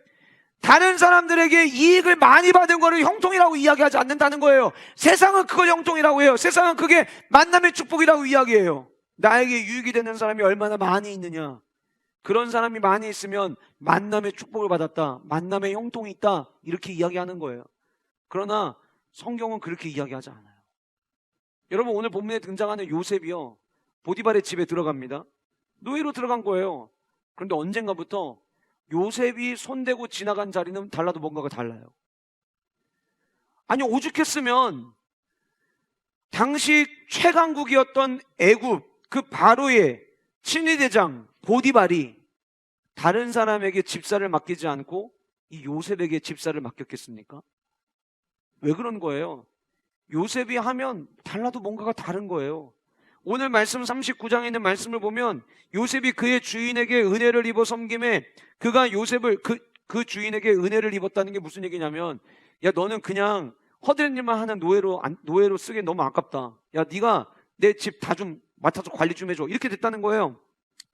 다른 사람들에게 이익을 많이 받은 거를 형통이라고 이야기하지 않는다는 거예요. 세상은 그걸 형통이라고 해요. 세상은 그게 만남의 축복이라고 이야기해요. 나에게 유익이 되는 사람이 얼마나 많이 있느냐, 그런 사람이 많이 있으면 만남의 축복을 받았다, 만남의 형통이 있다, 이렇게 이야기하는 거예요. 그러나 성경은 그렇게 이야기하지 않아요. 여러분, 오늘 본문에 등장하는 요셉이요, 보디발의 집에 들어갑니다. 노예로 들어간 거예요. 그런데 언젠가부터 요셉이 손대고 지나간 자리는 달라도 뭔가가 달라요. 아니, 오죽했으면 당시 최강국이었던 애굽 그 바로의 친위대장 보디발이 다른 사람에게 집사를 맡기지 않고 이 요셉에게 집사를 맡겼겠습니까? 왜 그런 거예요? 요셉이 하면 달라도 뭔가가 다른 거예요. 오늘 말씀 39장에 있는 말씀을 보면 요셉이 그의 주인에게 은혜를 입어 섬김에, 그가 요셉을 그 주인에게 은혜를 입었다는 게 무슨 얘기냐면, 야, 너는 그냥 허드렛 일만 하는 노예로 쓰기엔 너무 아깝다. 야, 네가 내 집 다 좀 맡아서 관리 좀 해줘. 이렇게 됐다는 거예요.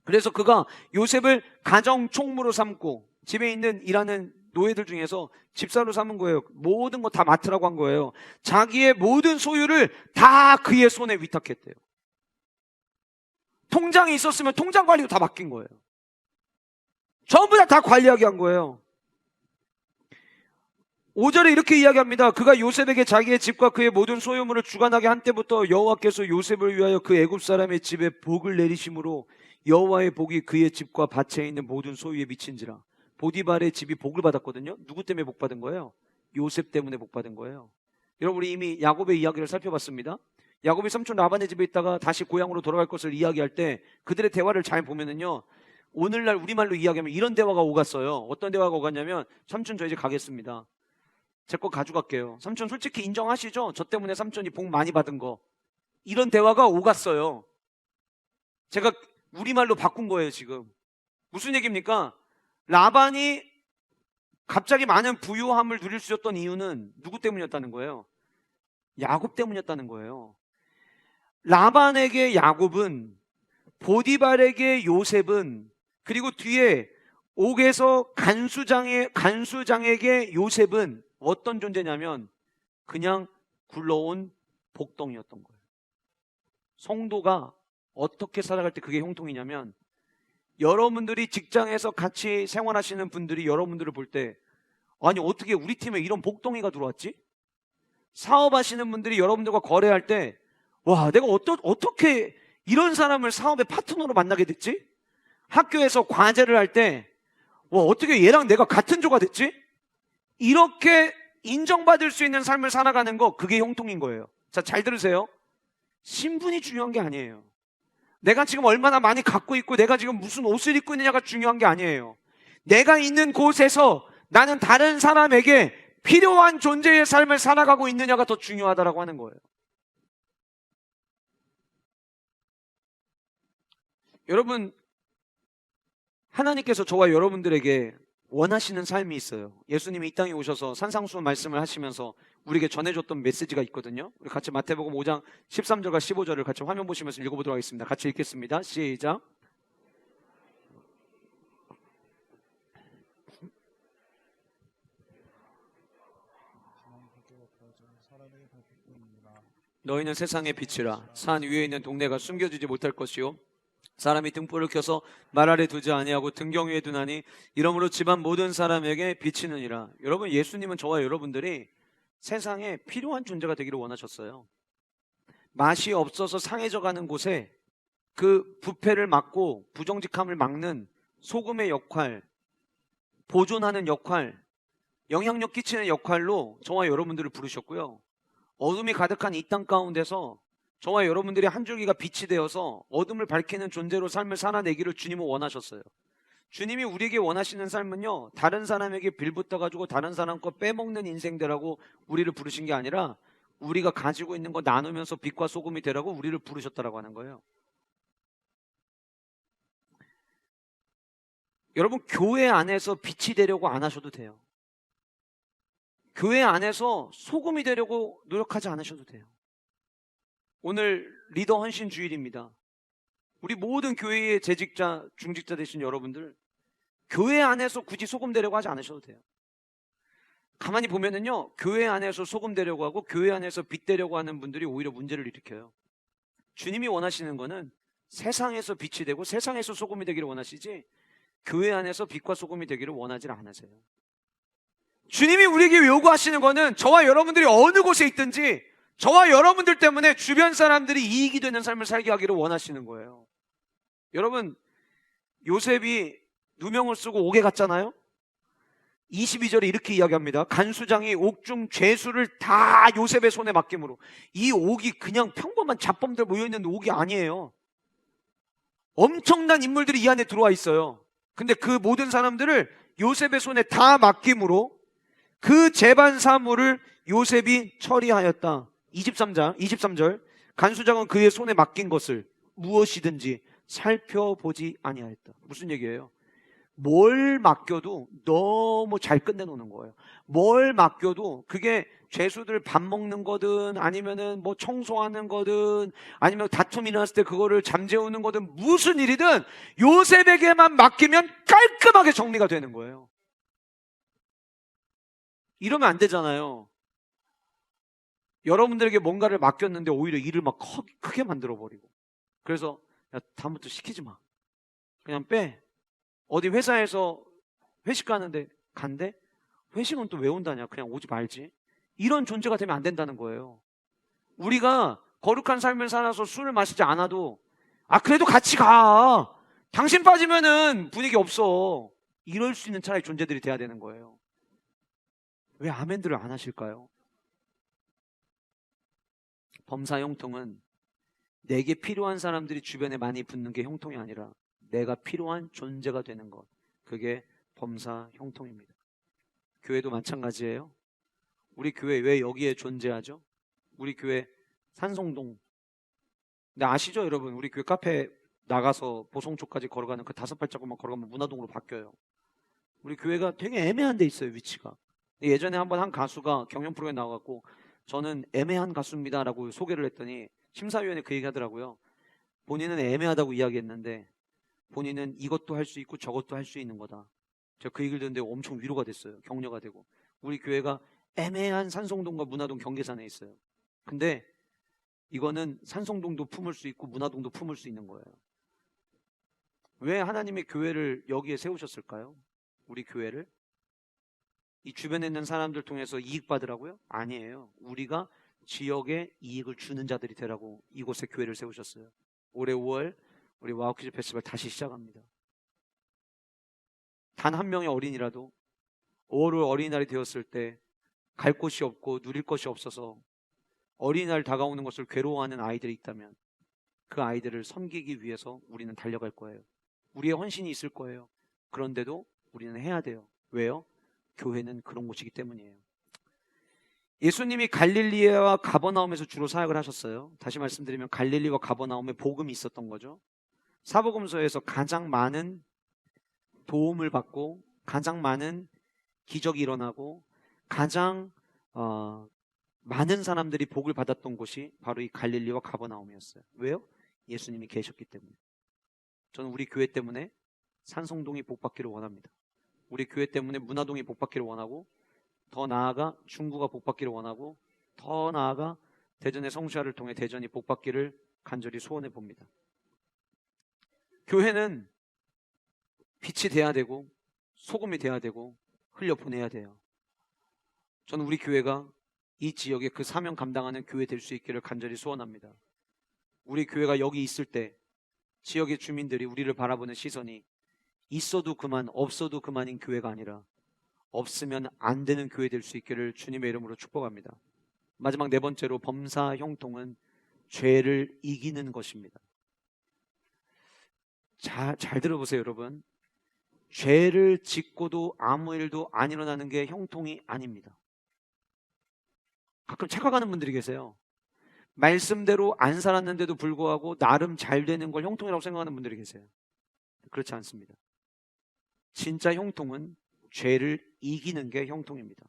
그래서 그가 요셉을 가정 총무로 삼고 집에 있는 일하는 노예들 중에서 집사로 삼은 거예요. 모든 거 다 맡으라고 한 거예요. 자기의 모든 소유를 다 그의 손에 위탁했대요. 통장이 있었으면 통장 관리도 다 맡긴 거예요. 전부 다 관리하게 한 거예요. 5절에 이렇게 이야기합니다. 그가 요셉에게 자기의 집과 그의 모든 소유물을 주관하게 한 때부터 여호와께서 요셉을 위하여 그 애굽 사람의 집에 복을 내리심으로 여호와의 복이 그의 집과 밭에 있는 모든 소유에 미친지라. 보디발의 집이 복을 받았거든요. 누구 때문에 복 받은 거예요? 요셉 때문에 복 받은 거예요. 여러분, 우리 이미 야곱의 이야기를 살펴봤습니다. 야곱이 삼촌 라반의 집에 있다가 다시 고향으로 돌아갈 것을 이야기할 때 그들의 대화를 잘 보면은요, 오늘날 우리말로 이야기하면 이런 대화가 오갔어요. 어떤 대화가 오갔냐면, 삼촌 저 이제 가겠습니다. 제 거 가져갈게요. 삼촌 솔직히 인정하시죠? 저 때문에 삼촌이 복 많이 받은 거. 이런 대화가 오갔어요. 제가 우리말로 바꾼 거예요. 지금 무슨 얘기입니까? 라반이 갑자기 많은 부유함을 누릴 수 있었던 이유는 누구 때문이었다는 거예요? 야곱 때문이었다는 거예요. 라반에게 야곱은, 보디발에게 요셉은, 그리고 뒤에 옥에서 간수장에게 요셉은 어떤 존재냐면 그냥 굴러온 복덩이였던 거예요. 성도가 어떻게 살아갈 때 그게 형통이냐면, 여러분들이 직장에서 같이 생활하시는 분들이 여러분들을 볼 때, 아니 어떻게 우리 팀에 이런 복덩이가 들어왔지? 사업하시는 분들이 여러분들과 거래할 때, 와, 내가 어떻게 이런 사람을 사업의 파트너로 만나게 됐지? 학교에서 과제를 할 때 어떻게 얘랑 내가 같은 조가 됐지? 이렇게 인정받을 수 있는 삶을 살아가는 거, 그게 형통인 거예요. 자, 잘 들으세요. 신분이 중요한 게 아니에요. 내가 지금 얼마나 많이 갖고 있고 내가 지금 무슨 옷을 입고 있느냐가 중요한 게 아니에요. 내가 있는 곳에서 나는 다른 사람에게 필요한 존재의 삶을 살아가고 있느냐가 더 중요하다라고 하는 거예요. 여러분, 하나님께서 저와 여러분들에게 원하시는 삶이 있어요. 예수님이 이 땅에 오셔서 산상수훈 말씀을 하시면서 우리에게 전해줬던 메시지가 있거든요. 우리 같이 마태복음 5장 13절과 15절을 같이 화면 보시면서 읽어보도록 하겠습니다. 같이 읽겠습니다. 시작. 너희는 세상의 빛이라. 산 위에 있는 동네가 숨겨지지 못할 것이요 사람이 등불을 켜서 말 아래 두지 아니하고 등경 위에 두나니 이러므로 집안 모든 사람에게 비치느니라. 여러분, 예수님은 저와 여러분들이 세상에 필요한 존재가 되기를 원하셨어요. 맛이 없어서 상해져 가는 곳에 그 부패를 막고 부정직함을 막는 소금의 역할, 보존하는 역할, 영향력 끼치는 역할로 저와 여러분들을 부르셨고요. 어둠이 가득한 이 땅 가운데서 저와 여러분들이 한 줄기가 빛이 되어서 어둠을 밝히는 존재로 삶을 살아내기를 주님은 원하셨어요. 주님이 우리에게 원하시는 삶은요, 다른 사람에게 빌붙어가지고 다른 사람 거 빼먹는 인생되라고 우리를 부르신 게 아니라 우리가 가지고 있는 거 나누면서 빛과 소금이 되라고 우리를 부르셨다라고 하는 거예요. 여러분, 교회 안에서 빛이 되려고 안 하셔도 돼요. 교회 안에서 소금이 되려고 노력하지 않으셔도 돼요. 오늘 리더 헌신 주일입니다. 우리 모든 교회의 재직자, 중직자 되신 여러분들, 교회 안에서 굳이 소금 되려고 하지 않으셔도 돼요. 가만히 보면은요, 교회 안에서 소금 되려고 하고 교회 안에서 빛 되려고 하는 분들이 오히려 문제를 일으켜요. 주님이 원하시는 거는 세상에서 빛이 되고 세상에서 소금이 되기를 원하시지 교회 안에서 빛과 소금이 되기를 원하지 않으세요. 주님이 우리에게 요구하시는 거는 저와 여러분들이 어느 곳에 있든지 저와 여러분들 때문에 주변 사람들이 이익이 되는 삶을 살게 하기를 원하시는 거예요. 여러분, 요셉이 누명을 쓰고 옥에 갔잖아요. 22절에 이렇게 이야기합니다. 간수장이 옥중 죄수를 다 요셉의 손에 맡김으로. 이 옥이 그냥 평범한 잡범들 모여있는 옥이 아니에요. 엄청난 인물들이 이 안에 들어와 있어요. 근데 그 모든 사람들을 요셉의 손에 다 맡김으로 그 재반 사물을 요셉이 처리하였다. 23절 간수장은 그의 손에 맡긴 것을 무엇이든지 살펴보지 아니하였다. 무슨 얘기예요? 뭘 맡겨도 너무 잘 끝내놓는 거예요. 뭘 맡겨도 그게 죄수들 밥 먹는 거든 아니면은 뭐 청소하는 거든 아니면 다툼이 났을 때 그거를 잠재우는 거든 무슨 일이든 요셉에게만 맡기면 깔끔하게 정리가 되는 거예요. 이러면 안 되잖아요. 여러분들에게 뭔가를 맡겼는데 오히려 일을 막 크게 만들어버리고. 그래서 야, 다음부터 시키지 마. 그냥 빼. 어디 회사에서 회식 가는데 간대? 회식은 또 왜 온다냐? 그냥 오지 말지. 이런 존재가 되면 안 된다는 거예요. 우리가 거룩한 삶을 살아서 술을 마시지 않아도 그래도 같이 가. 당신 빠지면은 분위기 없어. 이럴 수 있는 차라리 존재들이 돼야 되는 거예요. 왜 아멘들을 안 하실까요? 범사 형통은 내게 필요한 사람들이 주변에 많이 붙는 게 형통이 아니라 내가 필요한 존재가 되는 것, 그게 범사 형통입니다. 교회도 마찬가지예요. 우리 교회 왜 여기에 존재하죠? 우리 교회 산성동. 근데 아시죠 여러분? 우리 교회 카페 나가서 보성초까지 걸어가는 그 5발자국만 걸어가면 문화동으로 바뀌어요. 우리 교회가 되게 애매한 데 있어요, 위치가. 예전에 한번 한 가수가 경연 프로에 나와갖고 저는 애매한 가수입니다 라고 소개를 했더니 심사위원회 그 얘기 하더라고요. 본인은 애매하다고 이야기했는데 본인은 이것도 할 수 있고 저것도 할 수 있는 거다. 제가 그 얘기를 듣는데 엄청 위로가 됐어요. 격려가 되고. 우리 교회가 애매한 산성동과 문화동 경계선에 있어요. 근데 이거는 산성동도 품을 수 있고 문화동도 품을 수 있는 거예요. 왜 하나님의 교회를 여기에 세우셨을까요? 우리 교회를? 이 주변에 있는 사람들 통해서 이익 받으라고요? 아니에요. 우리가 지역에 이익을 주는 자들이 되라고 이곳에 교회를 세우셨어요. 올해 5월 우리 와우키즈 페스티벌 다시 시작합니다. 단 한 명의 어린이라도 5월 어린이날이 되었을 때 갈 곳이 없고 누릴 것이 없어서 어린이날 다가오는 것을 괴로워하는 아이들이 있다면 그 아이들을 섬기기 위해서 우리는 달려갈 거예요. 우리의 헌신이 있을 거예요. 그런데도 우리는 해야 돼요. 왜요? 교회는 그런 곳이기 때문이에요. 예수님이 갈릴리와 가버나움에서 주로 사역을 하셨어요. 다시 말씀드리면 갈릴리와 가버나움에 복음이 있었던 거죠. 사복음서에서 가장 많은 도움을 받고 가장 많은 기적이 일어나고 가장 많은 사람들이 복을 받았던 곳이 바로 이 갈릴리와 가버나움이었어요. 왜요? 예수님이 계셨기 때문에. 저는 우리 교회 때문에 산성동이 복받기를 원합니다. 우리 교회 때문에 문화동이 복받기를 원하고, 더 나아가 중구가 복받기를 원하고, 더 나아가 대전의 성수야를 통해 대전이 복받기를 간절히 소원해 봅니다. 교회는 빛이 돼야 되고 소금이 돼야 되고 흘려보내야 돼요. 저는 우리 교회가 이 지역에 그 사명 감당하는 교회 될 수 있기를 간절히 소원합니다. 우리 교회가 여기 있을 때 지역의 주민들이 우리를 바라보는 시선이 있어도 그만 없어도 그만인 교회가 아니라 없으면 안 되는 교회 될 수 있기를 주님의 이름으로 축복합니다. 마지막 네 번째로, 범사 형통은 죄를 이기는 것입니다. 잘 들어보세요, 여러분. 죄를 짓고도 아무 일도 안 일어나는 게 형통이 아닙니다. 가끔 착각하는 분들이 계세요. 말씀대로 안 살았는데도 불구하고 나름 잘 되는 걸 형통이라고 생각하는 분들이 계세요. 그렇지 않습니다. 진짜 형통은 죄를 이기는 게 형통입니다.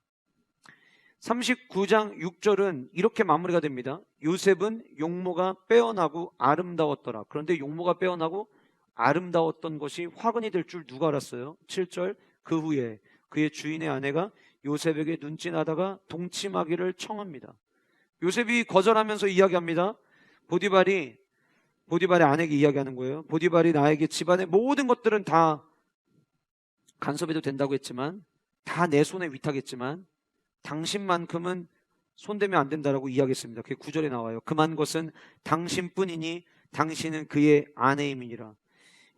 39장 6절은 이렇게 마무리가 됩니다. 요셉은 용모가 빼어나고 아름다웠더라. 그런데 용모가 빼어나고 아름다웠던 것이 화근이 될 줄 누가 알았어요? 7절, 그 후에 그의 주인의 아내가 요셉에게 눈짓하다가 동침하기를 청합니다. 요셉이 거절하면서 이야기합니다. 보디발의 아내에게 이야기하는 거예요. 보디발이 나에게 집안의 모든 것들은 다 간섭해도 된다고 했지만, 다 내 손에 위탁했지만 당신만큼은 손대면 안 된다라고 이야기했습니다. 그게 9절에 나와요. 그만 것은 당신뿐이니 당신은 그의 아내임이니라.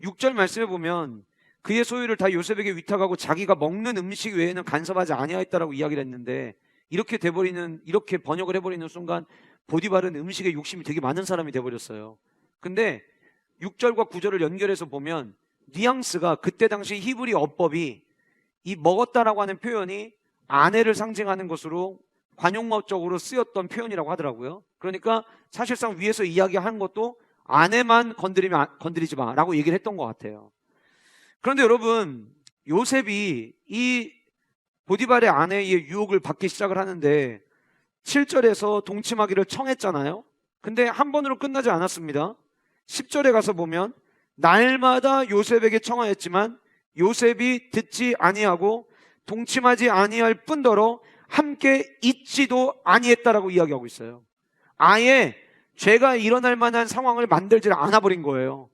6절 말씀에 보면 그의 소유를 다 요셉에게 위탁하고 자기가 먹는 음식 외에는 간섭하지 아니하였다라고 이야기를 했는데, 이렇게 번역을 해버리는 순간 보디발은 음식에 욕심이 되게 많은 사람이 돼버렸어요. 근데 6절과 9절을 연결해서 보면 뉘앙스가, 그때 당시 히브리 어법이 이 먹었다라고 하는 표현이 아내를 상징하는 것으로 관용어적으로 쓰였던 표현이라고 하더라고요. 그러니까 사실상 위에서 이야기한 것도 아내만 건드리지 마라고 얘기를 했던 것 같아요. 그런데 여러분, 요셉이 이 보디발의 아내의 유혹을 받기 시작을 하는데 7절에서 동침하기를 청했잖아요. 근데 한 번으로 끝나지 않았습니다. 10절에 가서 보면 날마다 요셉에게 청하였지만 요셉이 듣지 아니하고 동침하지 아니할 뿐더러 함께 있지도 아니했다라고 이야기하고 있어요. 아예 죄가 일어날 만한 상황을 만들지 않아버린 거예요.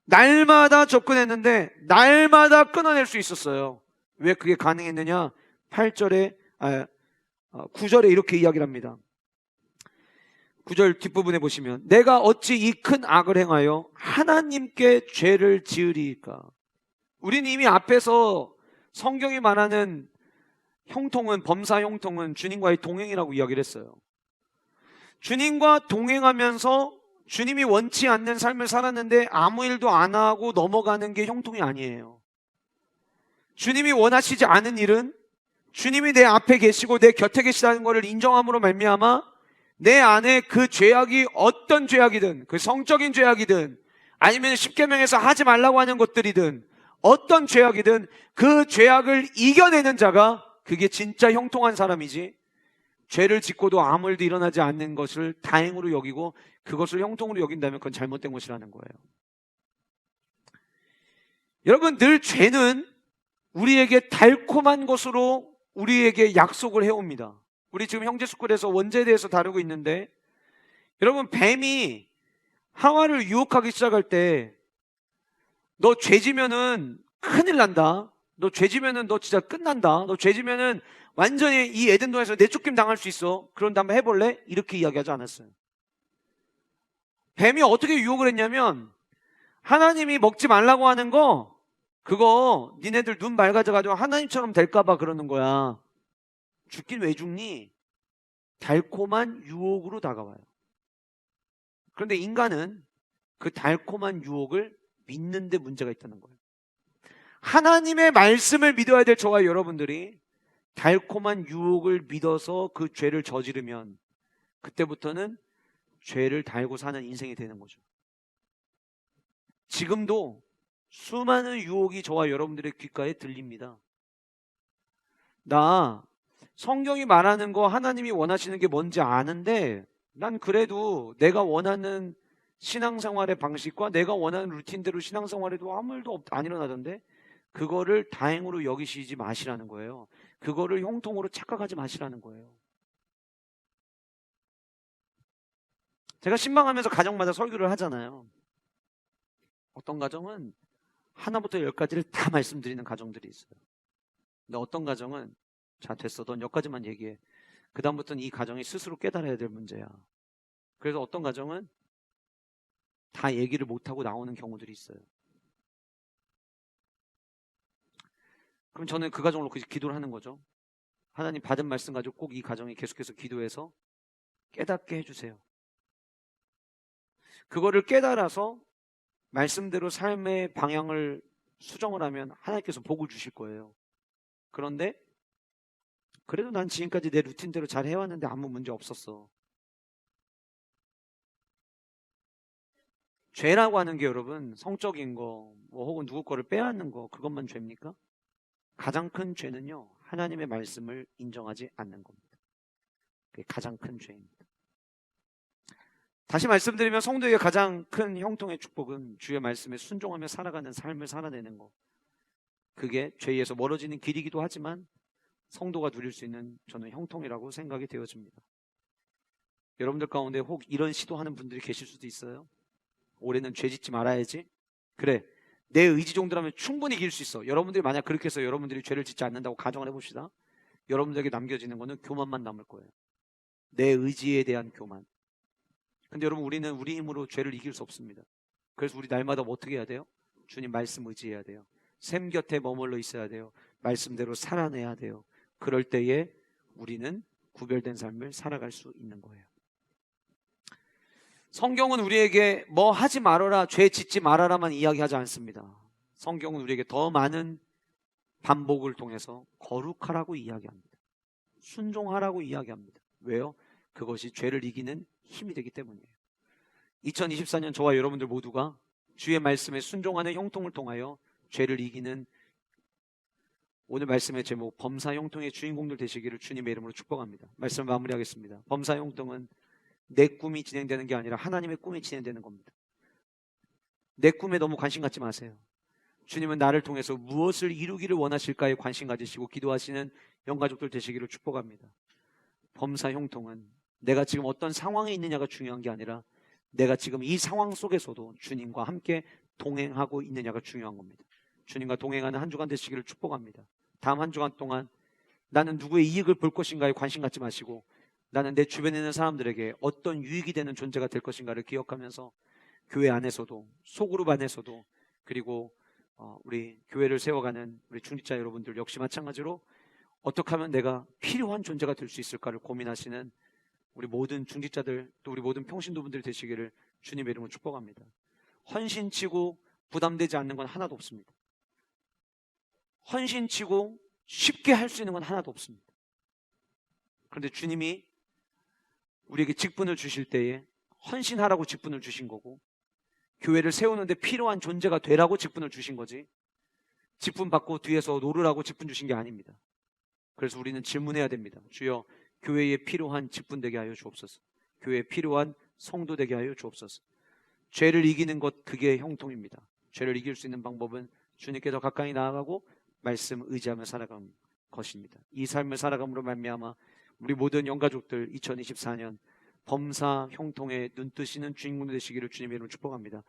날마다 접근했는데 날마다 끊어낼 수 있었어요. 왜 그게 가능했느냐? 9절에 이렇게 이야기를 합니다. 9절 뒷부분에 보시면 내가 어찌 이 큰 악을 행하여 하나님께 죄를 지으리까? 우리는 이미 앞에서 성경이 말하는 형통은, 범사 형통은 주님과의 동행이라고 이야기를 했어요. 주님과 동행하면서 주님이 원치 않는 삶을 살았는데 아무 일도 안 하고 넘어가는 게 형통이 아니에요. 주님이 원하시지 않은 일은 주님이 내 앞에 계시고 내 곁에 계시다는 것을 인정함으로 말미암아 내 안에 그 죄악이 어떤 죄악이든, 그 성적인 죄악이든 아니면 십계명에서 하지 말라고 하는 것들이든 어떤 죄악이든 그 죄악을 이겨내는 자가, 그게 진짜 형통한 사람이지, 죄를 짓고도 아무 일도 일어나지 않는 것을 다행으로 여기고 그것을 형통으로 여긴다면 그건 잘못된 것이라는 거예요. 여러분, 늘 죄는 우리에게 달콤한 것으로 우리에게 약속을 해옵니다. 우리 지금 형제스쿨에서 원죄에 대해서 다루고 있는데, 여러분, 뱀이 하와를 유혹하기 시작할 때 너 죄지면은 큰일 난다, 너 죄지면은 너 진짜 끝난다, 너 죄지면은 완전히 이 에덴동에서 내쫓김 당할 수 있어, 그런데 한번 해볼래? 이렇게 이야기하지 않았어요. 뱀이 어떻게 유혹을 했냐면 하나님이 먹지 말라고 하는 거 그거 니네들 눈 맑아져가지고 하나님처럼 될까봐 그러는 거야. 죽긴 왜 죽니? 달콤한 유혹으로 다가와요. 그런데 인간은 그 달콤한 유혹을 믿는데 문제가 있다는 거예요. 하나님의 말씀을 믿어야 될 저와 여러분들이 달콤한 유혹을 믿어서 그 죄를 저지르면 그때부터는 죄를 달고 사는 인생이 되는 거죠. 지금도 수많은 유혹이 저와 여러분들의 귓가에 들립니다. 나 성경이 말하는 거 하나님이 원하시는 게 뭔지 아는데 난 그래도 내가 원하는 신앙생활의 방식과 내가 원하는 루틴대로 신앙생활에도 아무 일도 안 일어나던데 그거를 다행으로 여기시지 마시라는 거예요. 그거를 형통으로 착각하지 마시라는 거예요. 제가 신방하면서 가정마다 설교를 하잖아요. 어떤 가정은 하나부터 열까지를 다 말씀드리는 가정들이 있어요. 근데 어떤 가정은 자 됐어 넌 여기까지만 얘기해. 그 다음부터는 이 가정이 스스로 깨달아야 될 문제야. 그래서 어떤 가정은 다 얘기를 못하고 나오는 경우들이 있어요. 그럼 저는 그 가정으로 기도를 하는 거죠. 하나님 받은 말씀 가지고 꼭 이 가정이 계속해서 기도해서 깨닫게 해주세요. 그거를 깨달아서 말씀대로 삶의 방향을 수정을 하면 하나님께서 복을 주실 거예요. 그런데 그래도 난 지금까지 내 루틴대로 잘 해왔는데 아무 문제 없었어. 죄라고 하는 게 여러분 성적인 거 뭐 혹은 누구 거를 빼앗는 거 그것만 죄입니까? 가장 큰 죄는요 하나님의 말씀을 인정하지 않는 겁니다. 그게 가장 큰 죄입니다. 다시 말씀드리면 성도에게 가장 큰 형통의 축복은 주의 말씀에 순종하며 살아가는 삶을 살아내는 거. 그게 죄에서 멀어지는 길이기도 하지만 성도가 누릴 수 있는 저는 형통이라고 생각이 되어집니다. 여러분들 가운데 혹 이런 시도하는 분들이 계실 수도 있어요. 올해는 죄 짓지 말아야지. 그래 내 의지 정도라면 충분히 이길 수 있어. 여러분들이 만약 그렇게 해서 여러분들이 죄를 짓지 않는다고 가정을 해봅시다. 여러분들에게 남겨지는 거는 교만만 남을 거예요. 내 의지에 대한 교만. 근데 여러분 우리는 우리 힘으로 죄를 이길 수 없습니다. 그래서 우리 날마다 뭐 어떻게 해야 돼요? 주님 말씀 의지해야 돼요. 샘 곁에 머물러 있어야 돼요. 말씀대로 살아내야 돼요. 그럴 때에 우리는 구별된 삶을 살아갈 수 있는 거예요. 성경은 우리에게 뭐 하지 말아라, 죄 짓지 말아라만 이야기하지 않습니다. 성경은 우리에게 더 많은 반복을 통해서 거룩하라고 이야기합니다. 순종하라고 이야기합니다. 왜요? 그것이 죄를 이기는 힘이 되기 때문이에요. 2024년 저와 여러분들 모두가 주의 말씀에 순종하는 형통을 통하여 죄를 이기는 오늘 말씀의 제목 범사 형통의 주인공들 되시기를 주님의 이름으로 축복합니다. 말씀 마무리하겠습니다. 범사 형통은 내 꿈이 진행되는 게 아니라 하나님의 꿈이 진행되는 겁니다. 내 꿈에 너무 관심 갖지 마세요. 주님은 나를 통해서 무엇을 이루기를 원하실까에 관심 가지시고 기도하시는 영가족들 되시기를 축복합니다. 범사 형통은 내가 지금 어떤 상황에 있느냐가 중요한 게 아니라 내가 지금 이 상황 속에서도 주님과 함께 동행하고 있느냐가 중요한 겁니다. 주님과 동행하는 한 주간 되시기를 축복합니다. 다음 한 주간 동안 나는 누구의 이익을 볼 것인가에 관심 갖지 마시고 나는 내 주변에 있는 사람들에게 어떤 유익이 되는 존재가 될 것인가를 기억하면서 교회 안에서도 소그룹 안에서도 그리고 우리 교회를 세워가는 우리 중직자 여러분들 역시 마찬가지로 어떻게 하면 내가 필요한 존재가 될 수 있을까를 고민하시는 우리 모든 중직자들 또 우리 모든 평신도분들이 되시기를 주님의 이름으로 축복합니다. 헌신치고 부담되지 않는 건 하나도 없습니다. 헌신치고 쉽게 할 수 있는 건 하나도 없습니다. 그런데 주님이 우리에게 직분을 주실 때에 헌신하라고 직분을 주신 거고 교회를 세우는데 필요한 존재가 되라고 직분을 주신 거지 직분 받고 뒤에서 노르라고 직분 주신 게 아닙니다. 그래서 우리는 질문해야 됩니다. 주여 교회에 필요한 직분 되게 하여 주옵소서. 교회에 필요한 성도 되게 하여 주옵소서. 죄를 이기는 것 그게 형통입니다. 죄를 이길 수 있는 방법은 주님께 더 가까이 나아가고 말씀 의지하며 살아가는 것입니다. 이 삶을 살아감으로 말미암아 우리 모든 영가족들 2024년 범사 형통에 눈뜨시는 주인공 되시기를 주님의 이름으로 축복합니다.